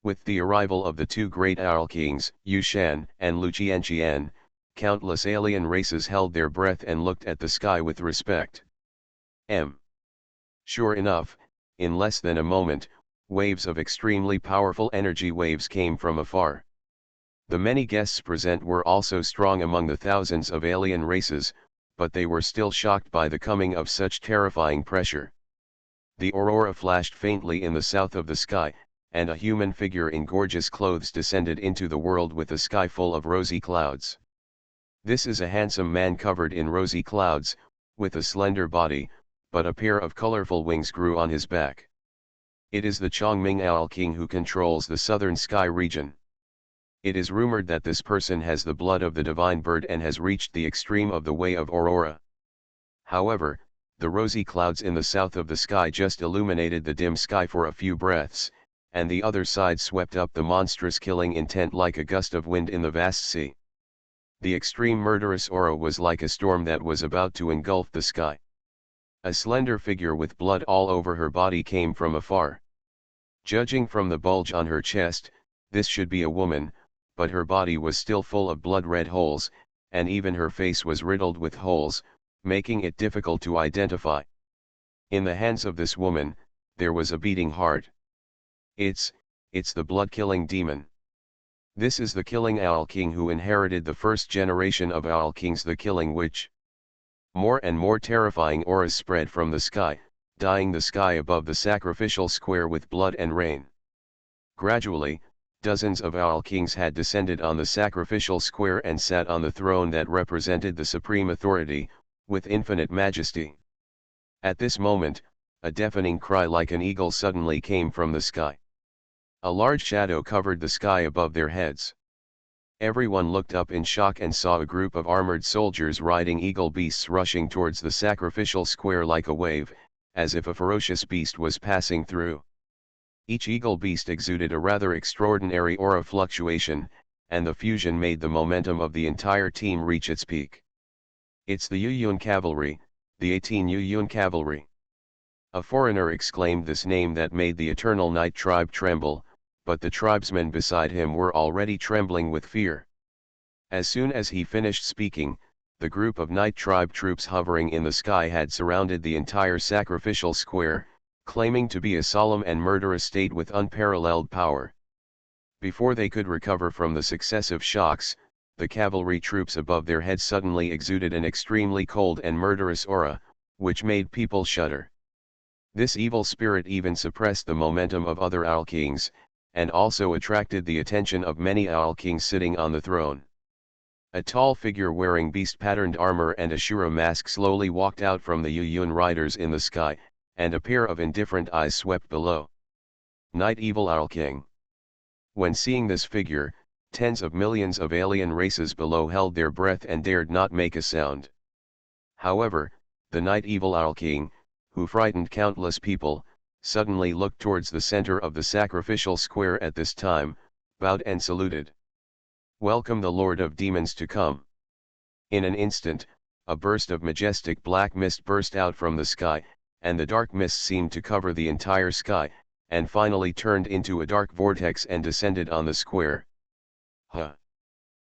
With the arrival of the two great owl kings, Yushan and Luqianqian, countless alien races held their breath and looked at the sky with respect. Sure enough, in less than a moment, waves of extremely powerful energy waves came from afar. The many guests present were also strong among the thousands of alien races, but they were still shocked by the coming of such terrifying pressure. The aurora flashed faintly in the south of the sky, and a human figure in gorgeous clothes descended into the world with a sky full of rosy clouds. This is a handsome man covered in rosy clouds, with a slender body, but a pair of colorful wings grew on his back. It is the Chongming Owl King who controls the southern sky region. It is rumored that this person has the blood of the divine bird and has reached the extreme of the way of aurora. However, the rosy clouds in the south of the sky just illuminated the dim sky for a few breaths, and the other side swept up the monstrous killing intent like a gust of wind in the vast sea. The extreme murderous aura was like a storm that was about to engulf the sky. A slender figure with blood all over her body came from afar. Judging from the bulge on her chest, this should be a woman, but her body was still full of blood-red holes, and even her face was riddled with holes, making it difficult to identify. In the hands of this woman, there was a beating heart. It's the blood-killing demon. This is the Killing Owl King who inherited the first generation of Owl Kings, the Killing Witch. More and more terrifying auras spread from the sky, dyeing the sky above the sacrificial square with blood and rain. Gradually, dozens of Owl Kings had descended on the sacrificial square and sat on the throne that represented the supreme authority, with infinite majesty. At this moment, a deafening cry like an eagle suddenly came from the sky. A large shadow covered the sky above their heads. Everyone looked up in shock and saw a group of armored soldiers riding eagle beasts rushing towards the sacrificial square like a wave, as if a ferocious beast was passing through. Each eagle beast exuded a rather extraordinary aura fluctuation, and the fusion made the momentum of the entire team reach its peak. It's the Yuyun Cavalry, the 18 Yuyun Cavalry. A foreigner exclaimed this name that made the Eternal Night tribe tremble, but the tribesmen beside him were already trembling with fear. As soon as he finished speaking, the group of Night tribe troops hovering in the sky had surrounded the entire sacrificial square, claiming to be a solemn and murderous state with unparalleled power. Before they could recover from the successive shocks, the cavalry troops above their heads suddenly exuded an extremely cold and murderous aura, which made people shudder. This evil spirit even suppressed the momentum of other Owl Kings, and also attracted the attention of many Owl Kings sitting on the throne. A tall figure wearing beast-patterned armor and a Shura mask slowly walked out from the Yuyun riders in the sky, and a pair of indifferent eyes swept below. Night Evil Owl King. When seeing this figure, tens of millions of alien races below held their breath and dared not make a sound. However, the Night Evil Owl King, who frightened countless people, suddenly looked towards the center of the sacrificial square at this time, bowed and saluted. Welcome the Lord of Demons to come. In an instant, a burst of majestic black mist burst out from the sky, and the dark mist seemed to cover the entire sky, and finally turned into a dark vortex and descended on the square.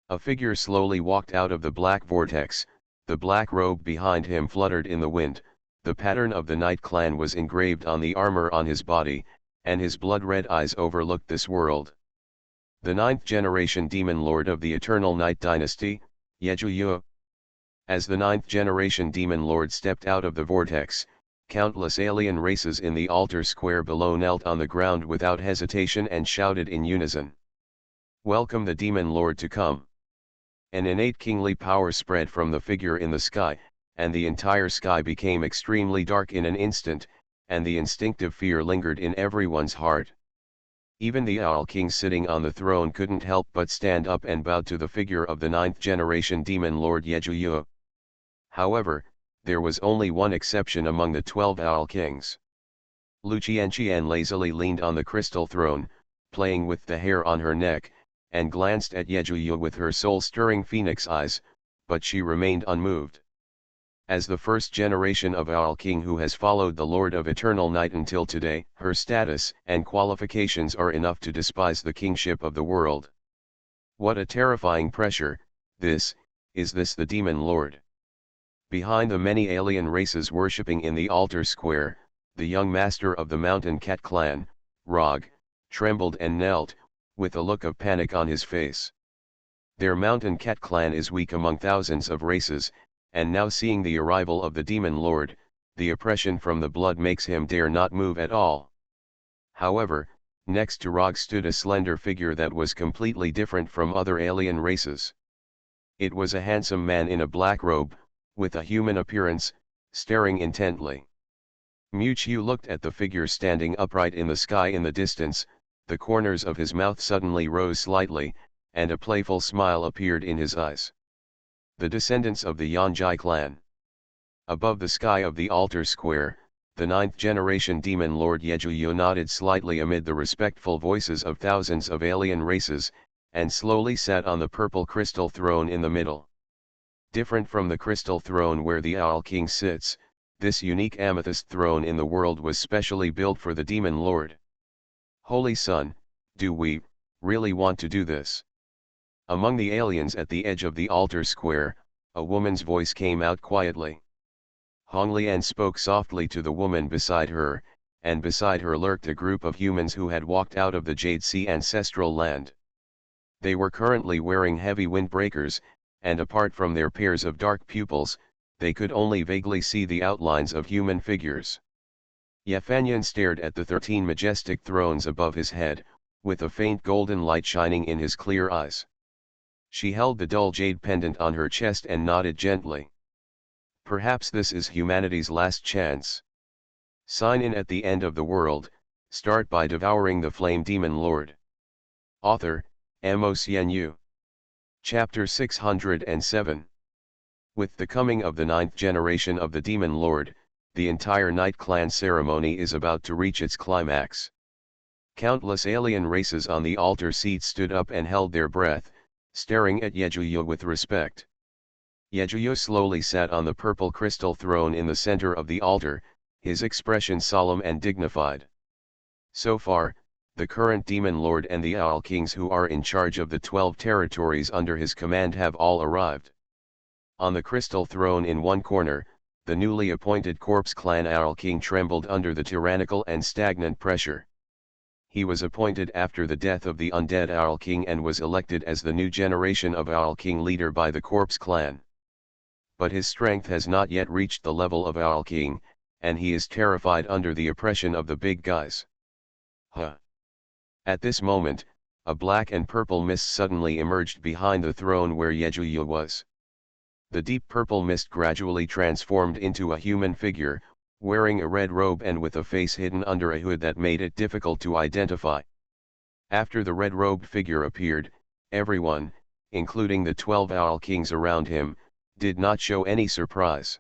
A figure slowly walked out of the black vortex, the black robe behind him fluttered in the wind, the pattern of the Night Clan was engraved on the armor on his body, and his blood-red eyes overlooked this world. The 9th generation demon lord of the Eternal Night Dynasty, Yejuyu. As the 9th generation demon lord stepped out of the vortex, countless alien races in the altar square below knelt on the ground without hesitation and shouted in unison. Welcome the demon lord to come. An innate kingly power spread from the figure in the sky, and the entire sky became extremely dark in an instant, and the instinctive fear lingered in everyone's heart. Even the Owl King sitting on the throne couldn't help but stand up and bow to the figure of the 9th generation demon lord Yejuyu. However, there was only one exception among the 12 Owl Kings. Luqianqian lazily leaned on the crystal throne, playing with the hair on her neck, and glanced at Yejuyu with her soul-stirring phoenix eyes, but she remained unmoved. As the first generation of Owl King who has followed the Lord of Eternal Night until today, her status and qualifications are enough to despise the kingship of the world. What a terrifying pressure, this, is this the Demon Lord? Behind the many alien races worshipping in the altar square, the young master of the Mountain Cat clan, Rog, trembled and knelt, with a look of panic on his face. Their Mountain Cat clan is weak among thousands of races, and now seeing the arrival of the Demon Lord, the oppression from the blood makes him dare not move at all. However, next to Rog stood a slender figure that was completely different from other alien races. It was a handsome man in a black robe, with a human appearance, staring intently. Mewtwo looked at the figure standing upright in the sky in the distance, the corners of his mouth suddenly rose slightly, and a playful smile appeared in his eyes. The descendants of the Yonjai clan. Above the sky of the altar square, the 9th generation Demon Lord Yejuyo nodded slightly amid the respectful voices of thousands of alien races, and slowly sat on the purple crystal throne in the middle. Different from the crystal throne where the Owl King sits, this unique amethyst throne in the world was specially built for the Demon Lord. Holy Son, do we really want to do this? Among the aliens at the edge of the altar square, a woman's voice came out quietly. Hong Lian spoke softly to the woman beside her, and beside her lurked a group of humans who had walked out of the Jade Sea ancestral land. They were currently wearing heavy windbreakers, and apart from their pairs of dark pupils, they could only vaguely see the outlines of human figures. Yafanyan stared at the 13 majestic thrones above his head, with a faint golden light shining in his clear eyes. She held the dull jade pendant on her chest and nodded gently. Perhaps this is humanity's last chance. Sign in at the end of the world, start by devouring the flame demon lord. Author, MaleProtagonist. Chapter 607. With the coming of the 9th generation of the Demon Lord, the entire Night Clan ceremony is about to reach its climax. Countless alien races on the altar seat stood up and held their breath, staring at Yejuyo with respect. Yejuyo slowly sat on the purple crystal throne in the center of the altar, his expression solemn and dignified. So far, the current Demon Lord and the Owl Kings who are in charge of the 12 territories under his command have all arrived. On the crystal throne in one corner, the newly appointed Corpse Clan Owl King trembled under the tyrannical and stagnant pressure. He was appointed after the death of the undead Owl King and was elected as the new generation of Owl King leader by the Corpse Clan. But his strength has not yet reached the level of Owl King, and he is terrified under the oppression of the big guys. Huh. At this moment, a black and purple mist suddenly emerged behind the throne where Yejuyo was. The deep purple mist gradually transformed into a human figure, wearing a red robe and with a face hidden under a hood that made it difficult to identify. After the red-robed figure appeared, everyone, including the 12 Owl Kings around him, did not show any surprise.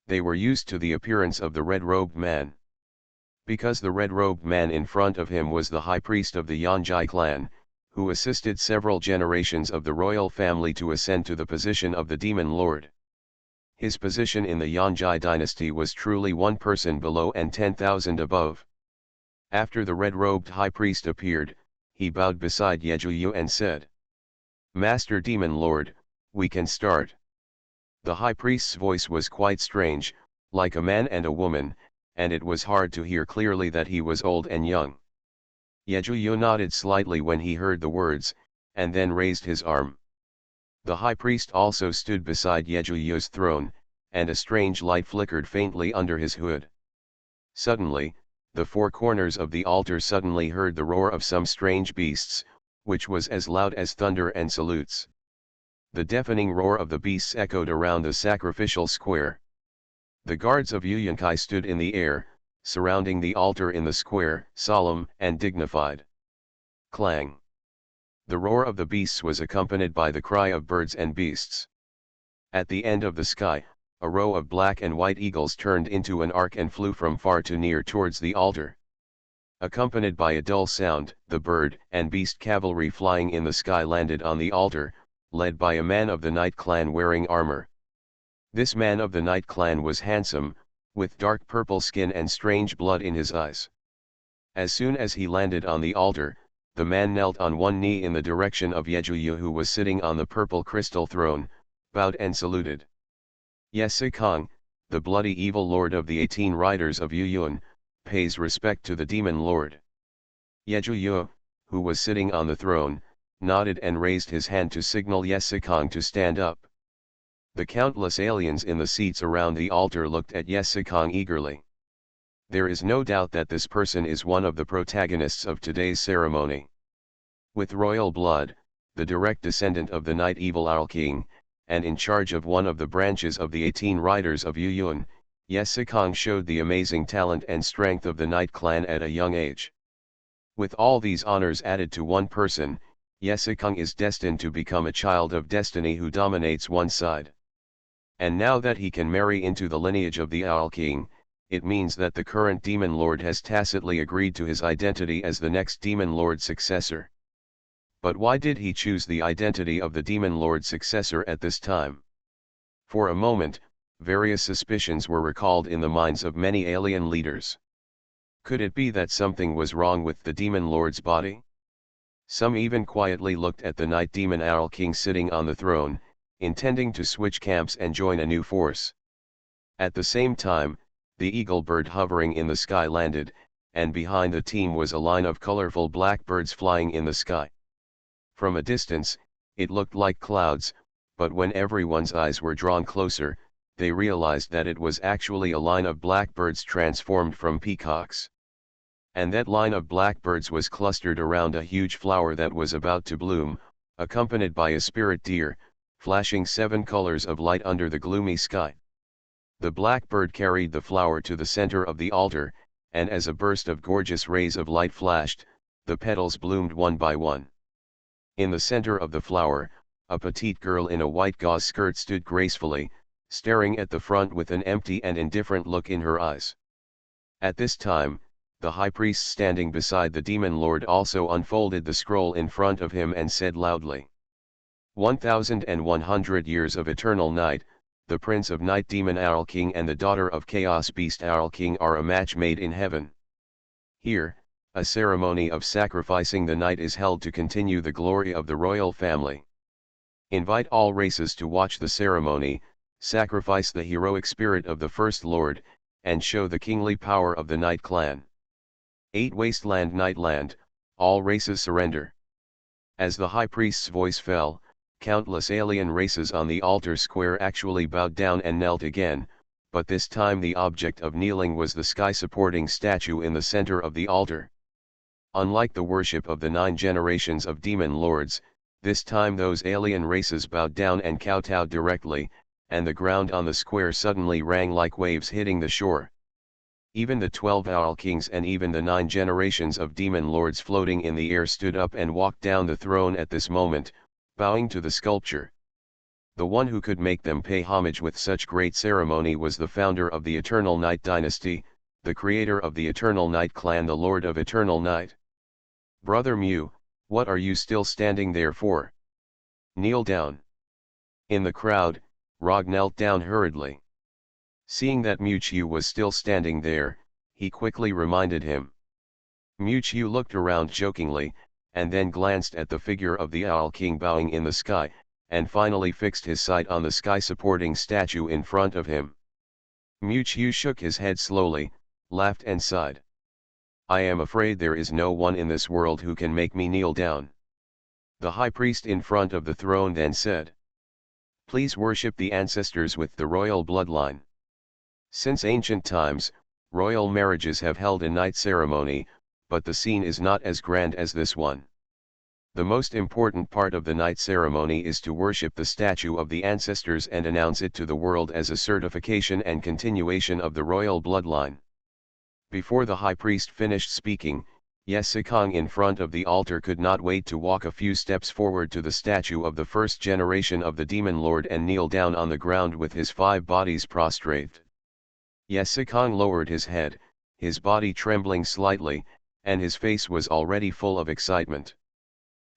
They were used to the appearance of the red-robed man. Because the red-robed man in front of him was the high priest of the Yonjai clan, who assisted several generations of the royal family to ascend to the position of the Demon Lord. His position in the Yonjai dynasty was truly one person below and 10,000 above. After the red-robed high priest appeared, he bowed beside Yejuyo and said, "Master Demon Lord, we can start." The high priest's voice was quite strange, like a man and a woman, and it was hard to hear clearly that he was old and young. Yejuyo nodded slightly when he heard the words, and then raised his arm. The high priest also stood beside Yejuyo's throne, and a strange light flickered faintly under his hood. Suddenly, the four corners of the altar suddenly heard the roar of some strange beasts, which was as loud as thunder and salutes. The deafening roar of the beasts echoed around the sacrificial square. The guards of Yuyinkai stood in the air, surrounding the altar in the square, solemn and dignified. Clang! The roar of the beasts was accompanied by the cry of birds and beasts. At the end of the sky, a row of black and white eagles turned into an arc and flew from far to near towards the altar. Accompanied by a dull sound, the bird and beast cavalry flying in the sky landed on the altar, led by a man of the Night Clan wearing armor. This man of the Night Clan was handsome, with dark purple skin and strange blood in his eyes. As soon as he landed on the altar, the man knelt on one knee in the direction of Yejuyu, who was sitting on the purple crystal throne, bowed and saluted. Yesikong, the bloody evil lord of the 18 riders of Yuyun, pays respect to the demon lord. Yejuyu, who was sitting on the throne, nodded and raised his hand to signal Yesikong to stand up. The countless aliens in the seats around the altar looked at Yesikong eagerly. There is no doubt that this person is one of the protagonists of today's ceremony. With royal blood, the direct descendant of the Night Evil Owl King, and in charge of one of the branches of the 18 riders of Yuyun, Yesikong showed the amazing talent and strength of the Night Clan at a young age. With all these honors added to one person, Yesikong is destined to become a child of destiny who dominates one side. And now that he can marry into the lineage of the Owl King, it means that the current Demon Lord has tacitly agreed to his identity as the next Demon Lord successor. But why did he choose the identity of the Demon Lord successor at this time? For a moment, various suspicions were recalled in the minds of many alien leaders. Could it be that something was wrong with the Demon Lord's body? Some even quietly looked at the Night Demon Owl King sitting on the throne, intending to switch camps and join a new force. At the same time, the eagle bird hovering in the sky landed, and behind the team was a line of colorful blackbirds flying in the sky. From a distance, it looked like clouds, but when everyone's eyes were drawn closer, they realized that it was actually a line of blackbirds transformed from peacocks. And that line of blackbirds was clustered around a huge flower that was about to bloom, accompanied by a spirit deer, flashing 7 colors of light under the gloomy sky. The blackbird carried the flower to the center of the altar, and as a burst of gorgeous rays of light flashed, the petals bloomed one by one. In the center of the flower, a petite girl in a white gauze skirt stood gracefully, staring at the front with an empty and indifferent look in her eyes. At this time, the high priest standing beside the demon lord also unfolded the scroll in front of him and said loudly, 1100 years of eternal night, the prince of night demon Owl King and the daughter of chaos beast Owl King are a match made in heaven. Here, a ceremony of sacrificing the night is held to continue the glory of the royal family. Invite all races to watch the ceremony, sacrifice the heroic spirit of the First Lord, and show the kingly power of the Night Clan. 8 Wasteland Nightland, all races surrender. As the high priest's voice fell, countless alien races on the altar square actually bowed down and knelt again, but this time the object of kneeling was the sky-supporting statue in the center of the altar. Unlike the worship of the 9 generations of demon lords, this time those alien races bowed down and kowtowed directly, and the ground on the square suddenly rang like waves hitting the shore. Even the 12 Owl Kings and even the 9 generations of demon lords floating in the air stood up and walked down the throne at this moment, bowing to the sculpture. The one who could make them pay homage with such great ceremony was the founder of the Eternal Night Dynasty, the creator of the Eternal Night Clan, the Lord of Eternal Night. Brother Mew, what are you still standing there for? Kneel down. In the crowd, Rog knelt down hurriedly. Seeing that Mewtwo was still standing there, he quickly reminded him. Mewtwo looked around jokingly, and then glanced at the figure of the Owl King bowing in the sky, and finally fixed his sight on the sky-supporting statue in front of him. Mewtwo shook his head slowly, laughed and sighed. I am afraid there is no one in this world who can make me kneel down. The high priest in front of the throne then said, please worship the ancestors with the royal bloodline. Since ancient times, royal marriages have held a night ceremony, but the scene is not as grand as this one. The most important part of the night ceremony is to worship the statue of the ancestors and announce it to the world as a certification and continuation of the royal bloodline. Before the high priest finished speaking, Yesikong in front of the altar could not wait to walk a few steps forward to the statue of the first generation of the demon lord and kneel down on the ground with his 5 bodies prostrate. Yesikong lowered his head, his body trembling slightly, and his face was already full of excitement.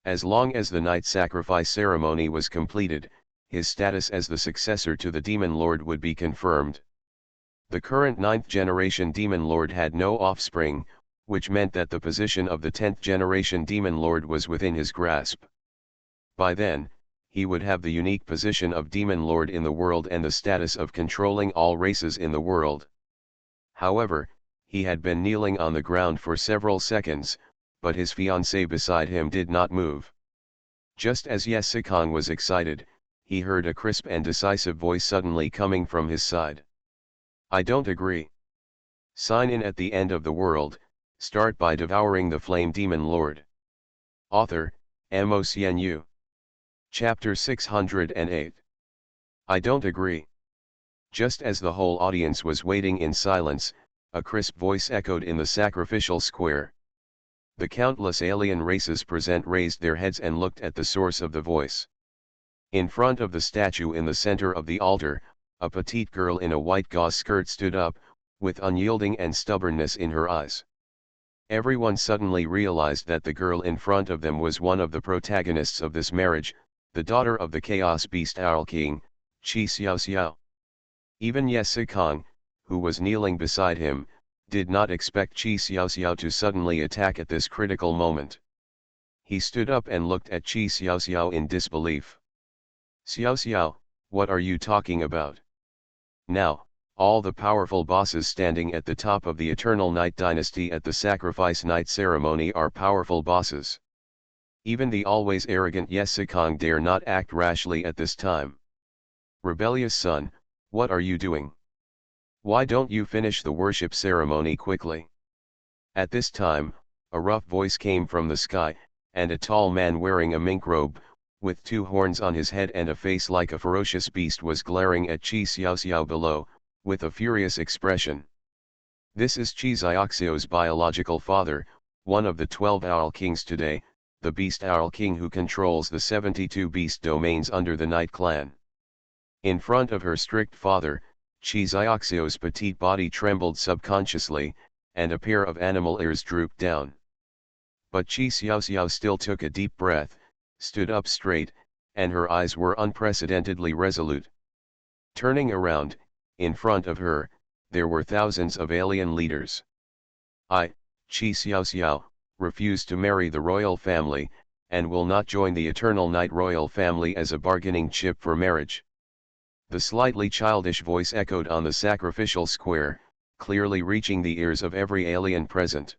As long as the night sacrifice ceremony was completed, his status as the successor to the Demon Lord would be confirmed. The current 9th generation Demon Lord had no offspring, which meant that the position of the 10th generation Demon Lord was within his grasp. By then, he would have the unique position of Demon Lord in the world and the status of controlling all races in the world. However, he had been kneeling on the ground for several seconds, but his fiancée beside him did not move. Just as Yesikong was excited, he heard a crisp and decisive voice suddenly coming from his side. I don't agree. Sign in at the end of the world, start by devouring the flame demon lord. Author, MOCNU. Chapter 608. I don't agree. Just as the whole audience was waiting in silence, a crisp voice echoed in the sacrificial square. The countless alien races present raised their heads and looked at the source of the voice. In front of the statue in the center of the altar, a petite girl in a white gauze skirt stood up, with unyielding and stubbornness in her eyes. Everyone suddenly realized that the girl in front of them was one of the protagonists of this marriage, the daughter of the Chaos Beast Owl King, Qi Xiaoxiao. Even Yesikong, who was kneeling beside him, did not expect Qi Xiaoxiao to suddenly attack at this critical moment. He stood up and looked at Qi Xiaoxiao in disbelief. Xiaoxiao, what are you talking about? Now, all the powerful bosses standing at the top of the Eternal Night Dynasty at the Sacrifice Night Ceremony are powerful bosses. Even the always arrogant Yesikong dare not act rashly at this time. Rebellious son, what are you doing? Why don't you finish the worship ceremony quickly? At this time, a rough voice came from the sky, and a tall man wearing a mink robe, with 2 horns on his head and a face like a ferocious beast was glaring at Qi Xiaoxiao below, with a furious expression. This is Qi Xiaoxiao's biological father, one of the 12 Owl Kings today, the Beast Owl King who controls the 72 beast domains under the Night Clan. In front of her strict father, Qi Xiaoxiao's petite body trembled subconsciously, and a pair of animal ears drooped down. But Qi Xiaoxiao still took a deep breath, stood up straight, and her eyes were unprecedentedly resolute. Turning around, in front of her, there were thousands of alien leaders. I, Qi Xiaoxiao, refuse to marry the royal family, and will not join the Eternal Night royal family as a bargaining chip for marriage. The slightly childish voice echoed on the sacrificial square, clearly reaching the ears of every alien present.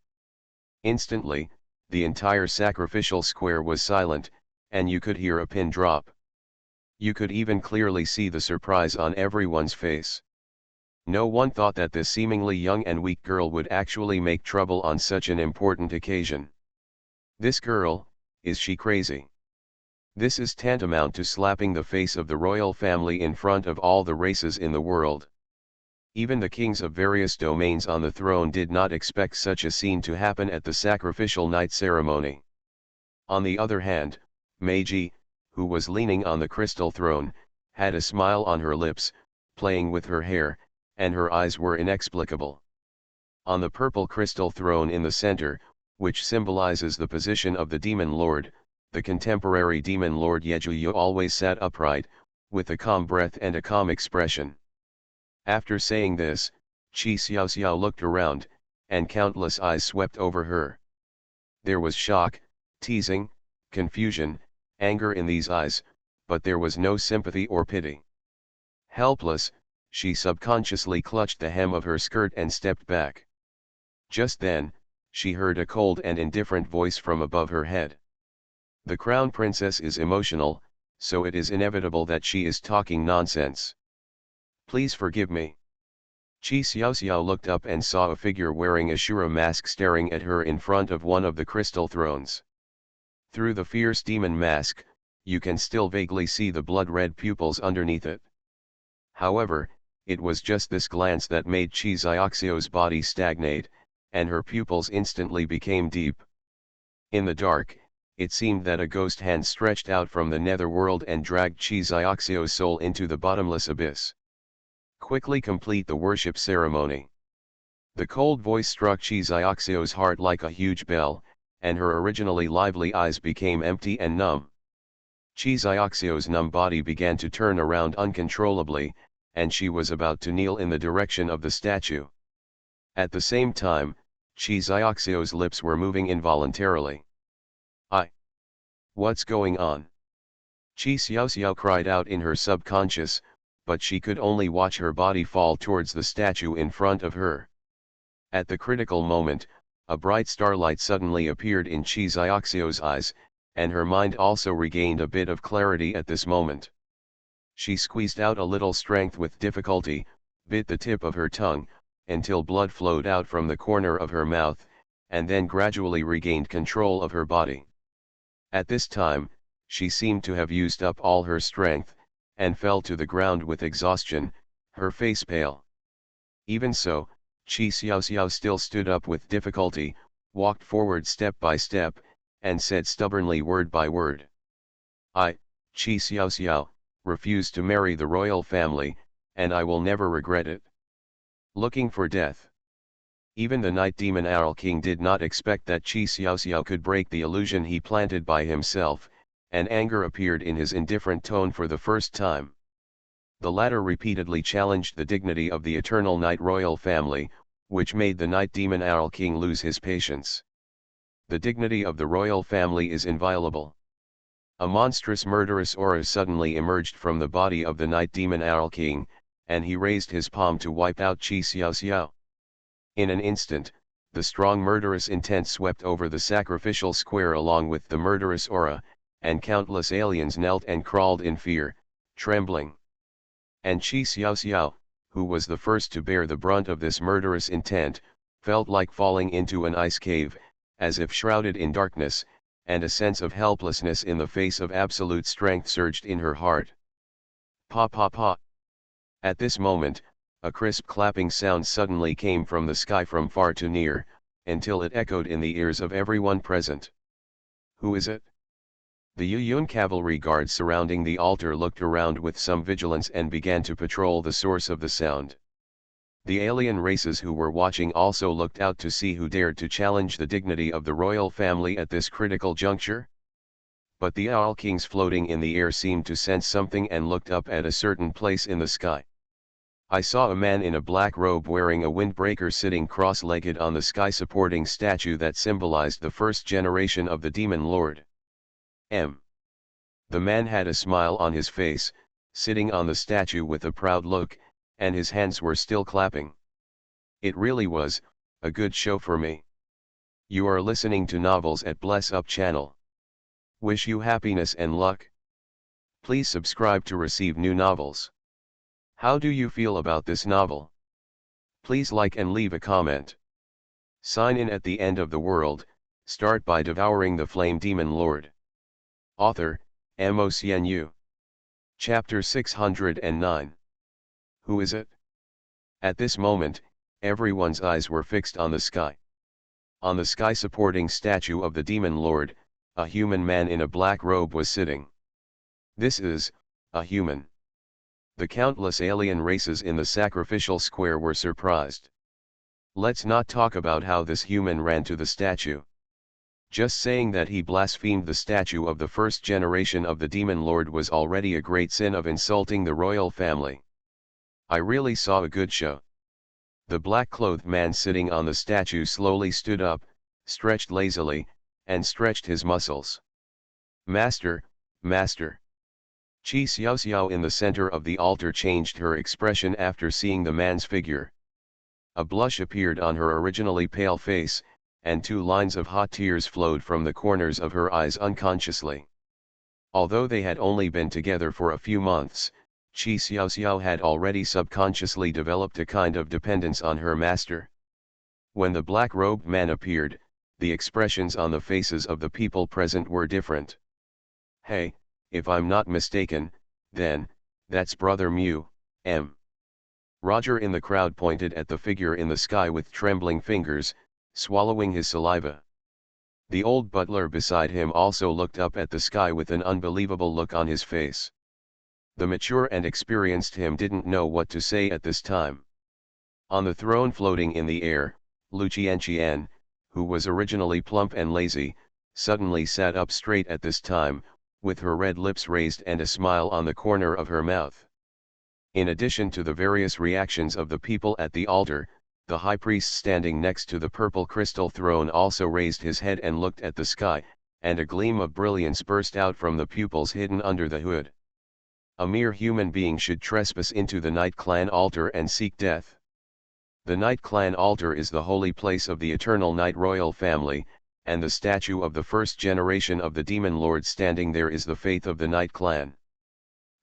Instantly, the entire sacrificial square was silent, and you could hear a pin drop. You could even clearly see the surprise on everyone's face. No one thought that this seemingly young and weak girl would actually make trouble on such an important occasion. This girl, is she crazy? This is tantamount to slapping the face of the royal family in front of all the races in the world. Even the kings of various domains on the throne did not expect such a scene to happen at the sacrificial night ceremony. On the other hand, Meiji, who was leaning on the crystal throne, had a smile on her lips, playing with her hair, and her eyes were inexplicable. On the purple crystal throne in the center, which symbolizes the position of the Demon Lord, the contemporary Demon Lord Yejuyu always sat upright, with a calm breath and a calm expression. After saying this, Qi Xiaoxiao looked around, and countless eyes swept over her. There was shock, teasing, confusion, anger in these eyes, but there was no sympathy or pity. Helpless, she subconsciously clutched the hem of her skirt and stepped back. Just then, she heard a cold and indifferent voice from above her head. The crown princess is emotional, so it is inevitable that she is talking nonsense. Please forgive me. Qi Xiaoxiao looked up and saw a figure wearing a Shura mask staring at her in front of one of the crystal thrones. Through the fierce demon mask, you can still vaguely see the blood-red pupils underneath it. However, it was just this glance that made Qi Xiaoxiao's body stagnate, and her pupils instantly became deep. In the dark, it seemed that a ghost hand stretched out from the netherworld and dragged Qi Xiaoxiao's soul into the bottomless abyss. Quickly complete the worship ceremony. The cold voice struck Qi Xiaoxiao's heart like a huge bell, and her originally lively eyes became empty and numb. Chi Xiaoxiao's numb body began to turn around uncontrollably, and she was about to kneel in the direction of the statue. At the same time, Chi Xiaoxiao's lips were moving involuntarily. What's going on? Chi Xiaoxiao cried out in her subconscious, but she could only watch her body fall towards the statue in front of her. At the critical moment, a bright starlight suddenly appeared in Chi Xiaoxiao's eyes, and her mind also regained a bit of clarity at this moment. She squeezed out a little strength with difficulty, bit the tip of her tongue, until blood flowed out from the corner of her mouth, and then gradually regained control of her body. At this time, she seemed to have used up all her strength, and fell to the ground with exhaustion, her face pale. Even so, Chi Xiaoxiao still stood up with difficulty, walked forward step by step, and said stubbornly word by word. I, Chi Xiaoxiao, refuse to marry the royal family, and I will never regret it. Looking for death. Even the night demon Owl King did not expect that Chi Xiaoxiao could break the illusion he planted by himself, and anger appeared in his indifferent tone for the first time. The latter repeatedly challenged the dignity of the eternal night royal family, which made the night demon Owl King lose his patience. The dignity of the royal family is inviolable. A monstrous murderous aura suddenly emerged from the body of the night demon Owl King, and he raised his palm to wipe out Chi Xiaoxiao. In an instant, the strong murderous intent swept over the sacrificial square along with the murderous aura, and countless aliens knelt and crawled in fear, trembling. And Chi Xiaoxiao, who was the first to bear the brunt of this murderous intent, felt like falling into an ice cave, as if shrouded in darkness, and a sense of helplessness in the face of absolute strength surged in her heart. Pa pa pa. At this moment, a crisp clapping sound suddenly came from the sky from far to near, until it echoed in the ears of everyone present. Who is it? The Yuyun cavalry guards surrounding the altar looked around with some vigilance and began to patrol the source of the sound. The alien races who were watching also looked out to see who dared to challenge the dignity of the royal family at this critical juncture. But the Owl Kings floating in the air seemed to sense something and looked up at a certain place in the sky. I saw a man in a black robe wearing a windbreaker sitting cross-legged on the sky-supporting statue that symbolized the first generation of the Demon Lord. The man had a smile on his face, sitting on the statue with a proud look, and his hands were still clapping. It really was a good show for me. You are listening to Novels at Bless Up channel. Wish you happiness and luck. Please subscribe to receive new novels. How do you feel about this novel? Please like and leave a comment. Sign in at the end of the world. Start by devouring the flame demon lord. Author, MOCNU. Chapter 609. Who is it? At this moment, everyone's eyes were fixed on the sky. On the sky-supporting statue of the demon lord, a human man in a black robe was sitting. This is a human. The countless alien races in the sacrificial square were surprised. Let's not talk about how this human ran to the statue. Just saying that he blasphemed the statue of the first generation of the Demon Lord was already a great sin of insulting the royal family. I really saw a good show. The black-clothed man sitting on the statue slowly stood up, stretched lazily, and stretched his muscles. Master, Master. Chi Xiaoxiao in the center of the altar changed her expression after seeing the man's figure. A blush appeared on her originally pale face, and 2 lines of hot tears flowed from the corners of her eyes unconsciously. Although they had only been together for a few months, Chi Xiaoxiao had already subconsciously developed a kind of dependence on her master. When the black-robed man appeared, the expressions on the faces of the people present were different. Hey, if I'm not mistaken, then, that's Brother Mew, M. Roger in the crowd pointed at the figure in the sky with trembling fingers, swallowing his saliva. The old butler beside him also looked up at the sky with an unbelievable look on his face. The mature and experienced him didn't know what to say at this time. On the throne floating in the air, Lu Qianqian, who was originally plump and lazy, suddenly sat up straight at this time, with her red lips raised and a smile on the corner of her mouth. In addition to the various reactions of the people at the altar, the high priest standing next to the purple crystal throne also raised his head and looked at the sky, and a gleam of brilliance burst out from the pupils hidden under the hood. A mere human being should trespass into the Night Clan altar and seek death. The Night Clan altar is the holy place of the eternal Night royal family, and the statue of the first generation of the demon lord standing there is the faith of the Night Clan.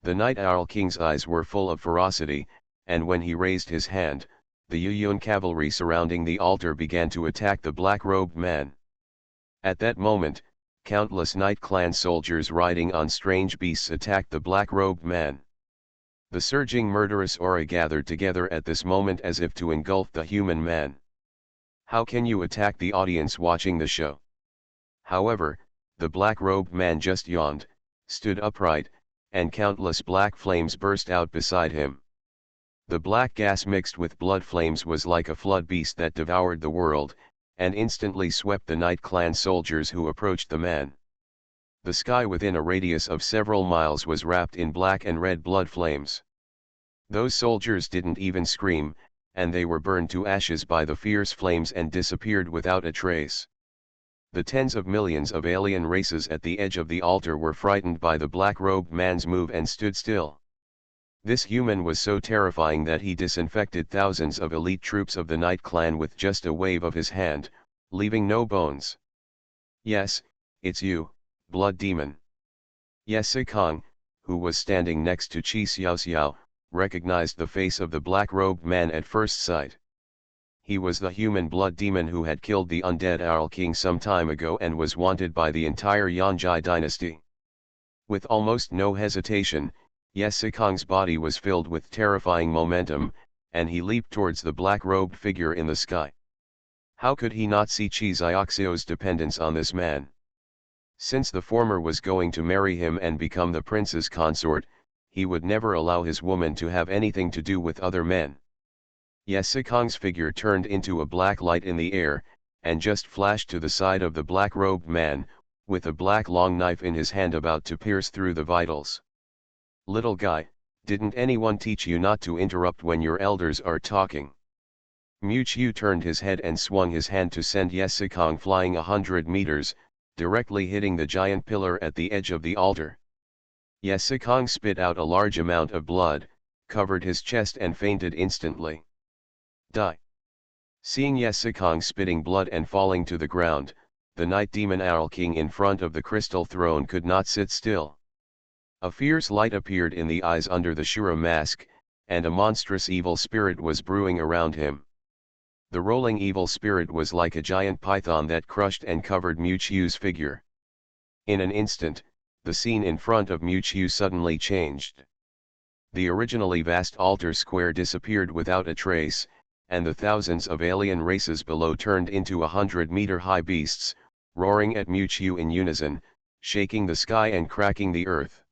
The Night Owl King's eyes were full of ferocity, and when he raised his hand, the Yuyun cavalry surrounding the altar began to attack the black-robed man. At that moment, countless Night Clan soldiers riding on strange beasts attacked the black-robed man. The surging murderous aura gathered together at this moment as if to engulf the human man. How can you attack the audience watching the show? However, the black-robed man just yawned, stood upright, and countless black flames burst out beside him. The black gas mixed with blood flames was like a flood beast that devoured the world, and instantly swept the Night Clan soldiers who approached the man. The sky within a radius of several miles was wrapped in black and red blood flames. Those soldiers didn't even scream, and they were burned to ashes by the fierce flames and disappeared without a trace. The tens of millions of alien races at the edge of the altar were frightened by the black-robed man's move and stood still. This human was so terrifying that he disinfected thousands of elite troops of the Night Clan with just a wave of his hand, leaving no bones. "Yes, it's you, blood demon." Yesi Kong, who was standing next to Qi Xiaoxiao, recognized the face of the black-robed man at first sight. He was the human blood demon who had killed the undead Owl King some time ago and was wanted by the entire Yanjai dynasty. With almost no hesitation, Yesi Kong's body was filled with terrifying momentum, and he leaped towards the black-robed figure in the sky. How could he not see Qi Xiaoxiao's dependence on this man? Since the former was going to marry him and become the prince's consort, he would never allow his woman to have anything to do with other men. Yesi Kong's figure turned into a black light in the air, and just flashed to the side of the black-robed man, with a black long knife in his hand about to pierce through the vitals. "Little guy, didn't anyone teach you not to interrupt when your elders are talking?" Mu Qiu turned his head and swung his hand to send Yesi Kong flying 100 meters, directly hitting the giant pillar at the edge of the altar. Yesi Kong spit out a large amount of blood, covered his chest and fainted instantly. Die. Seeing Yesi Kong spitting blood and falling to the ground, the Night Demon Owl King in front of the crystal throne could not sit still. A fierce light appeared in the eyes under the Shura mask, and a monstrous evil spirit was brewing around him. The rolling evil spirit was like a giant python that crushed and covered Mu Qiu's figure. In an instant, the scene in front of Mu Qiu suddenly changed. The originally vast altar square disappeared without a trace, and the thousands of alien races below turned into 100-meter-high beasts, roaring at Mu Qiu in unison, shaking the sky and cracking the earth.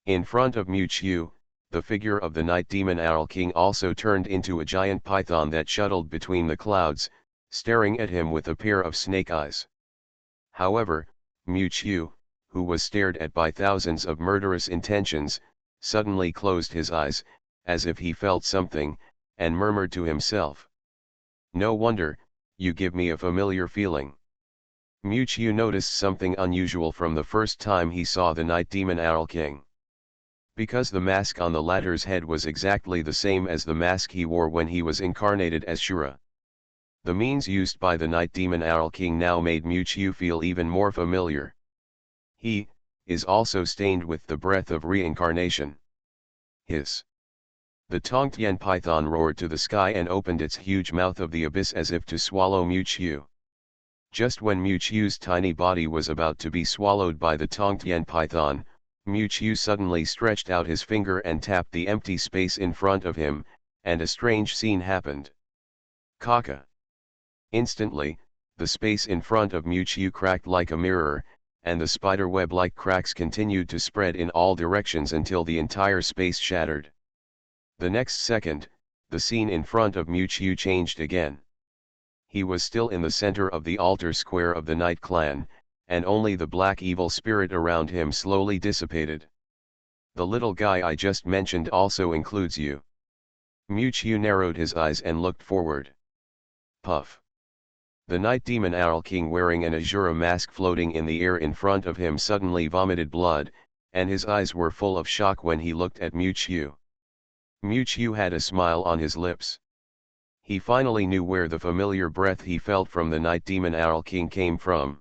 In front of Mu Qiu, the figure of the Night Demon Owl King also turned into a giant python that shuttled between the clouds, staring at him with a pair of snake eyes. However, Mu Qiu, who was stared at by thousands of murderous intentions, suddenly closed his eyes, as if he felt something, and murmured to himself. "No wonder, you give me a familiar feeling." Mu Qiu noticed something unusual from the first time he saw the Night Demon Owl King. Because the mask on the latter's head was exactly the same as the mask he wore when he was incarnated as Shura. The means used by the Night Demon Owl King now made Mu Qiu feel even more familiar. He is also stained with the breath of reincarnation. Hiss. The Tongtian python roared to the sky and opened its huge mouth of the abyss as if to swallow Mu Qiu. Just when Mu Qiu's tiny body was about to be swallowed by the Tongtian python, Mu Qiu suddenly stretched out his finger and tapped the empty space in front of him, and a strange scene happened. Kaka. Instantly, the space in front of Mu Qiu cracked like a mirror, and the spiderweb-like cracks continued to spread in all directions until the entire space shattered. The next second, the scene in front of Mu Qiu changed again. He was still in the center of the altar square of the Night Clan, and only the black evil spirit around him slowly dissipated. The little guy I just mentioned also includes you. Mewtwo narrowed his eyes and looked forward. Puff. The night demon Owl King, wearing an Azura mask floating in the air in front of him, suddenly vomited blood, and his eyes were full of shock when he looked at Mewtwo. Mewtwo had a smile on his lips. He finally knew where the familiar breath he felt from the night demon Owl King came from.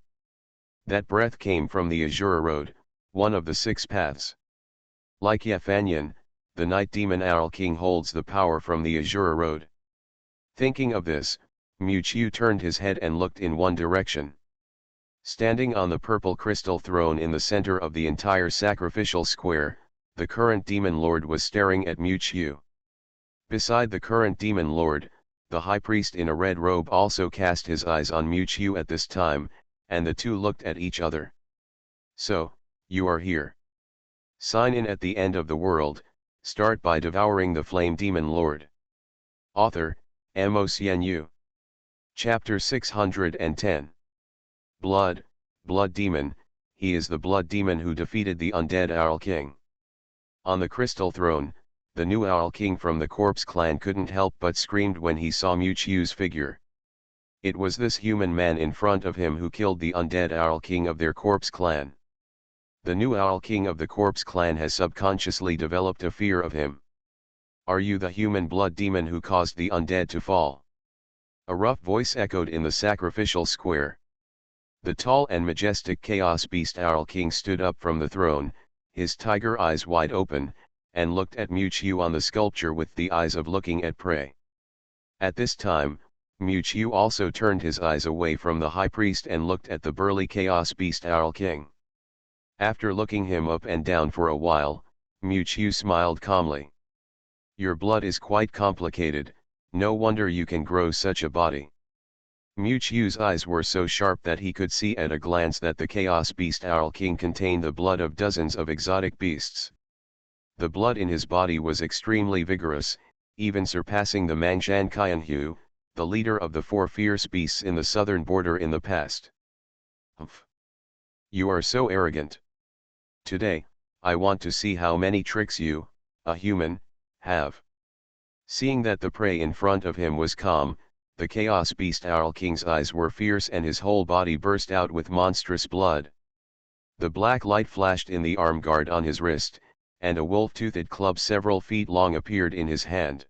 That breath came from the Azura Road, one of the 6 paths. Like Yafanyan, the night demon Owl King holds the power from the Azura Road. Thinking of this, Mewtwo turned his head and looked in one direction. Standing on the purple crystal throne in the center of the entire sacrificial square, the current demon lord was staring at Mewtwo. Beside the current demon lord, the high priest in a red robe also cast his eyes on Mewtwo at this time, and the two looked at each other. So, you are here. Sign in at the end of the world, start by devouring the flame demon lord. Author, MaleProtagonist. Chapter 610. Blood Demon, he is the blood demon who defeated the undead Owl King. On the crystal throne, the new Owl King from the Corpse Clan couldn't help but screamed when he saw Mewtwo's figure. It was this human man in front of him who killed the undead Owl King of their Corpse Clan. The new Owl King of the Corpse Clan has subconsciously developed a fear of him. Are you the human blood demon who caused the undead to fall? A rough voice echoed in the sacrificial square. The tall and majestic Chaos Beast Owl King stood up from the throne, his tiger eyes wide open, and looked at Mewtwo on the sculpture with the eyes of looking at prey. At this time, Mewtwo also turned his eyes away from the high priest and looked at the burly Chaos Beast Owl King. After looking him up and down for a while, Mewtwo smiled calmly. Your blood is quite complicated, no wonder you can grow such a body. Mewtwo's eyes were so sharp that he could see at a glance that the Chaos Beast Owl King contained the blood of dozens of exotic beasts. The blood in his body was extremely vigorous, even surpassing the Mangshan Qianhu, the leader of the 4 fierce beasts in the southern border in the past. Humph! You are so arrogant. Today, I want to see how many tricks you, a human, have. Seeing that the prey in front of him was calm, the Chaos Beast Owl King's eyes were fierce and his whole body burst out with monstrous blood. The black light flashed in the arm guard on his wrist, and a wolf-toothed club several feet long appeared in his hand.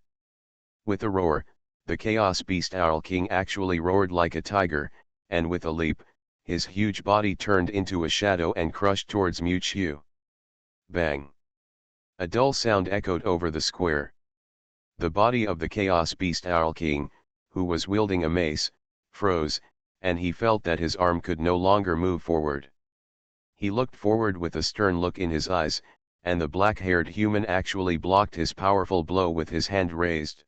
With a roar, the Chaos Beast Owl King actually roared like a tiger, and with a leap, his huge body turned into a shadow and crushed towards Mewtwo. Bang! A dull sound echoed over the square. The body of the Chaos Beast Owl King, who was wielding a mace, froze, and he felt that his arm could no longer move forward. He looked forward with a stern look in his eyes, and the black-haired human actually blocked his powerful blow with his hand raised.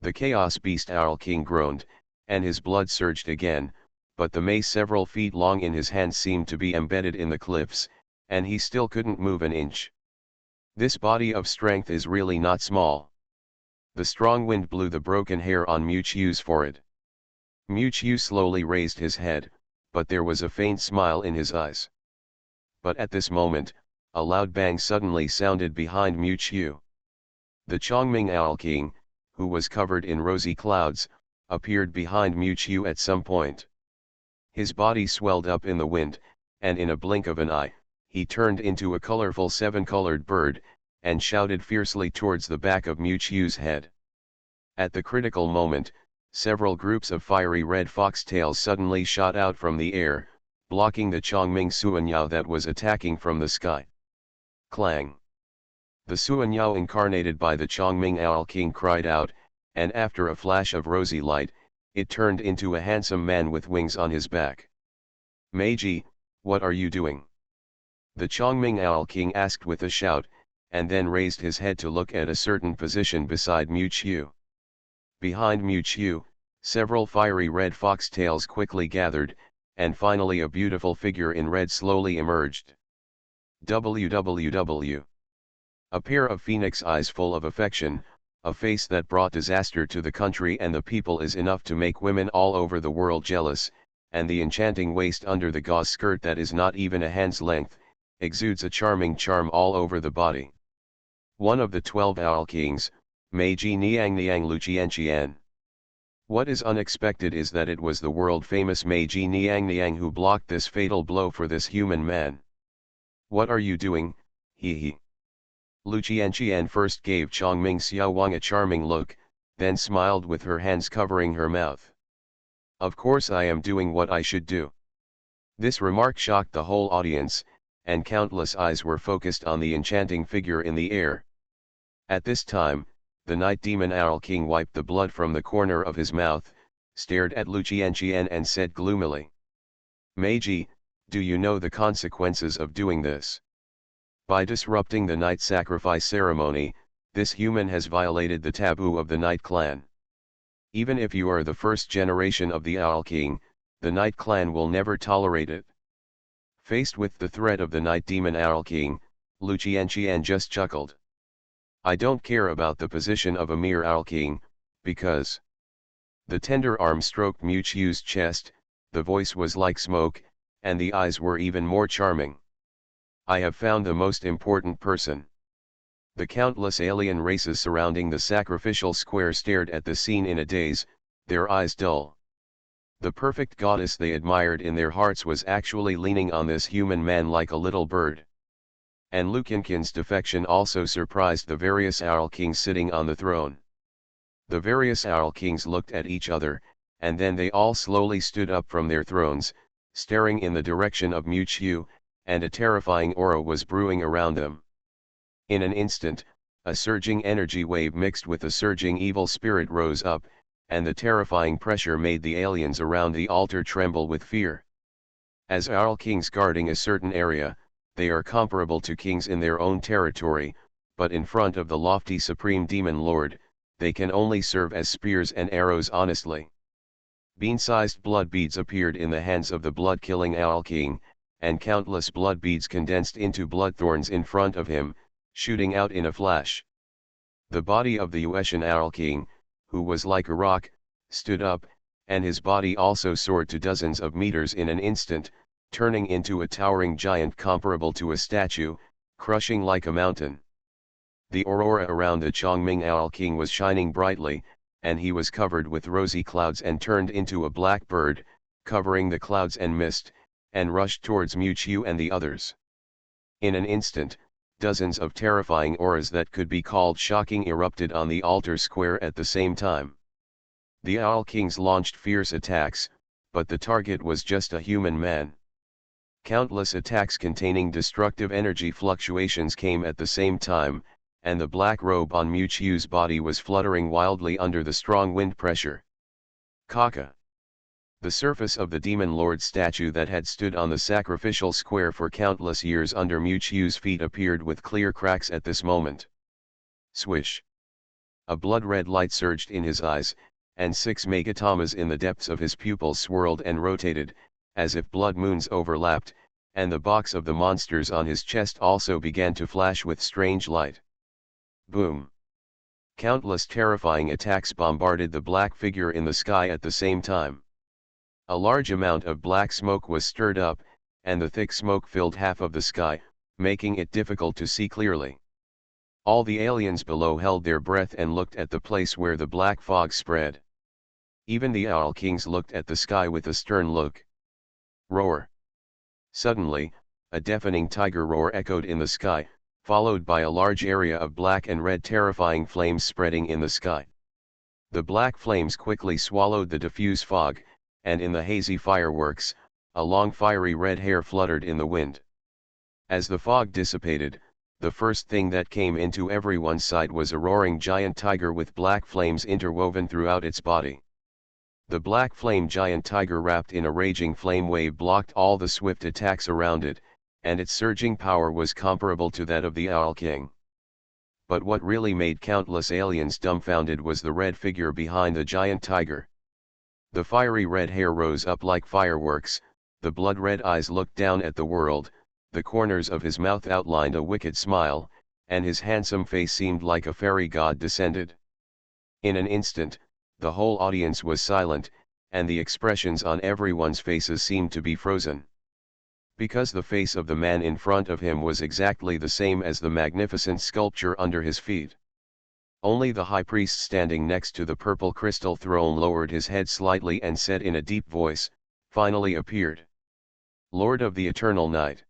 The Chaos Beast Owl King groaned, and his blood surged again, but the mace several feet long in his hand seemed to be embedded in the cliffs, and he still couldn't move an inch. This body of strength is really not small. The strong wind blew the broken hair on Mewtwo's forehead. Mewtwo slowly raised his head, but there was a faint smile in his eyes. But at this moment, a loud bang suddenly sounded behind Mewtwo. The Chongming Owl King, who was covered in rosy clouds, appeared behind Mewtwo at some point. His body swelled up in the wind, and in a blink of an eye, he turned into a colorful 7-colored bird, and shouted fiercely towards the back of Mewtwo's head. At the critical moment, several groups of fiery red foxtails suddenly shot out from the air, blocking the Chongming Suanyao that was attacking from the sky. Clang! The Suanyao incarnated by the Chongming Owl King cried out, and after a flash of rosy light, it turned into a handsome man with wings on his back. Meiji, what are you doing? The Chongming Owl King asked with a shout, and then raised his head to look at a certain position beside Mewtwo. Behind Mewtwo, several fiery red foxtails quickly gathered, and finally a beautiful figure in red slowly emerged. WWW. A pair of phoenix eyes full of affection, a face that brought disaster to the country and the people is enough to make women all over the world jealous, and the enchanting waist under the gauze skirt that is not even a hand's length, exudes a charming charm all over the body. One of the 12 Owl Kings, Meiji Niang Niang Luqianqian. What is unexpected is that it was the world-famous Meiji Niang Niang who blocked this fatal blow for this human man. "What are you doing, he?" Luqianqian first gave Chongming Xiaowang a charming look, then smiled with her hands covering her mouth. "Of course I am doing what I should do." This remark shocked the whole audience, and countless eyes were focused on the enchanting figure in the air. At this time, the Night Demon Owl King wiped the blood from the corner of his mouth, stared at Luqianqian and said gloomily, "Meiji, do you know the consequences of doing this? By disrupting the night sacrifice ceremony, this human has violated the taboo of the Night Clan. Even if you are the first generation of the Owl King, the Night Clan will never tolerate it." Faced with the threat of the Night Demon Owl King, Luqianqian just chuckled. "I don't care about the position of a mere Owl King, because..." The tender arm stroked Mu Chiu's chest, the voice was like smoke, and the eyes were even more charming. "I have found the most important person." The countless alien races surrounding the sacrificial square stared at the scene in a daze, their eyes dull. The perfect goddess they admired in their hearts was actually leaning on this human man like a little bird. And Luqianqian's defection also surprised the various Owl Kings sitting on the throne. The various Owl Kings looked at each other, and then they all slowly stood up from their thrones, staring in the direction of Mu Chiu, and a terrifying aura was brewing around them. In an instant, a surging energy wave mixed with a surging evil spirit rose up, and the terrifying pressure made the aliens around the altar tremble with fear. As Owl Kings guarding a certain area, they are comparable to kings in their own territory, but in front of the lofty Supreme Demon Lord, they can only serve as spears and arrows honestly. Bean-sized blood beads appeared in the hands of the blood-killing Owl King, and countless blood beads condensed into blood thorns in front of him, shooting out in a flash. The body of the Yuetian Owl King, who was like a rock, stood up, and his body also soared to dozens of meters in an instant, turning into a towering giant comparable to a statue, crushing like a mountain. The aurora around the Chongming Owl King was shining brightly, and he was covered with rosy clouds and turned into a black bird, covering the clouds and mist, and rushed towards Mu Chiu and the others. In an instant, dozens of terrifying auras that could be called shocking erupted on the altar square at the same time. The Owl Kings launched fierce attacks, but the target was just a human man. Countless attacks containing destructive energy fluctuations came at the same time, and the black robe on Mu Chiu's body was fluttering wildly under the strong wind pressure. Kaka. The surface of the Demon Lord statue that had stood on the sacrificial square for countless years under Mu Chiu's feet appeared with clear cracks at this moment. Swish. A blood-red light surged in his eyes, and 6 megatamas in the depths of his pupils swirled and rotated, as if blood moons overlapped, and the box of the monsters on his chest also began to flash with strange light. Boom. Countless terrifying attacks bombarded the black figure in the sky at the same time. A large amount of black smoke was stirred up, and the thick smoke filled half of the sky, making it difficult to see clearly. All the aliens below held their breath and looked at the place where the black fog spread. Even the Owl Kings looked at the sky with a stern look. Roar. Suddenly, a deafening tiger roar echoed in the sky, followed by a large area of black and red terrifying flames spreading in the sky. The black flames quickly swallowed the diffuse fog, and in the hazy fireworks, a long fiery red hair fluttered in the wind. As the fog dissipated, the first thing that came into everyone's sight was a roaring giant tiger with black flames interwoven throughout its body. The black flame giant tiger wrapped in a raging flame wave blocked all the swift attacks around it, and its surging power was comparable to that of the Owl King. But what really made countless aliens dumbfounded was the red figure behind the giant tiger. The fiery red hair rose up like fireworks, the blood-red eyes looked down at the world, the corners of his mouth outlined a wicked smile, and his handsome face seemed like a fairy god descended. In an instant, the whole audience was silent, and the expressions on everyone's faces seemed to be frozen. Because the face of the man in front of him was exactly the same as the magnificent sculpture under his feet. Only the high priest standing next to the purple crystal throne lowered his head slightly and said in a deep voice, "Finally appeared. Lord of the eternal night."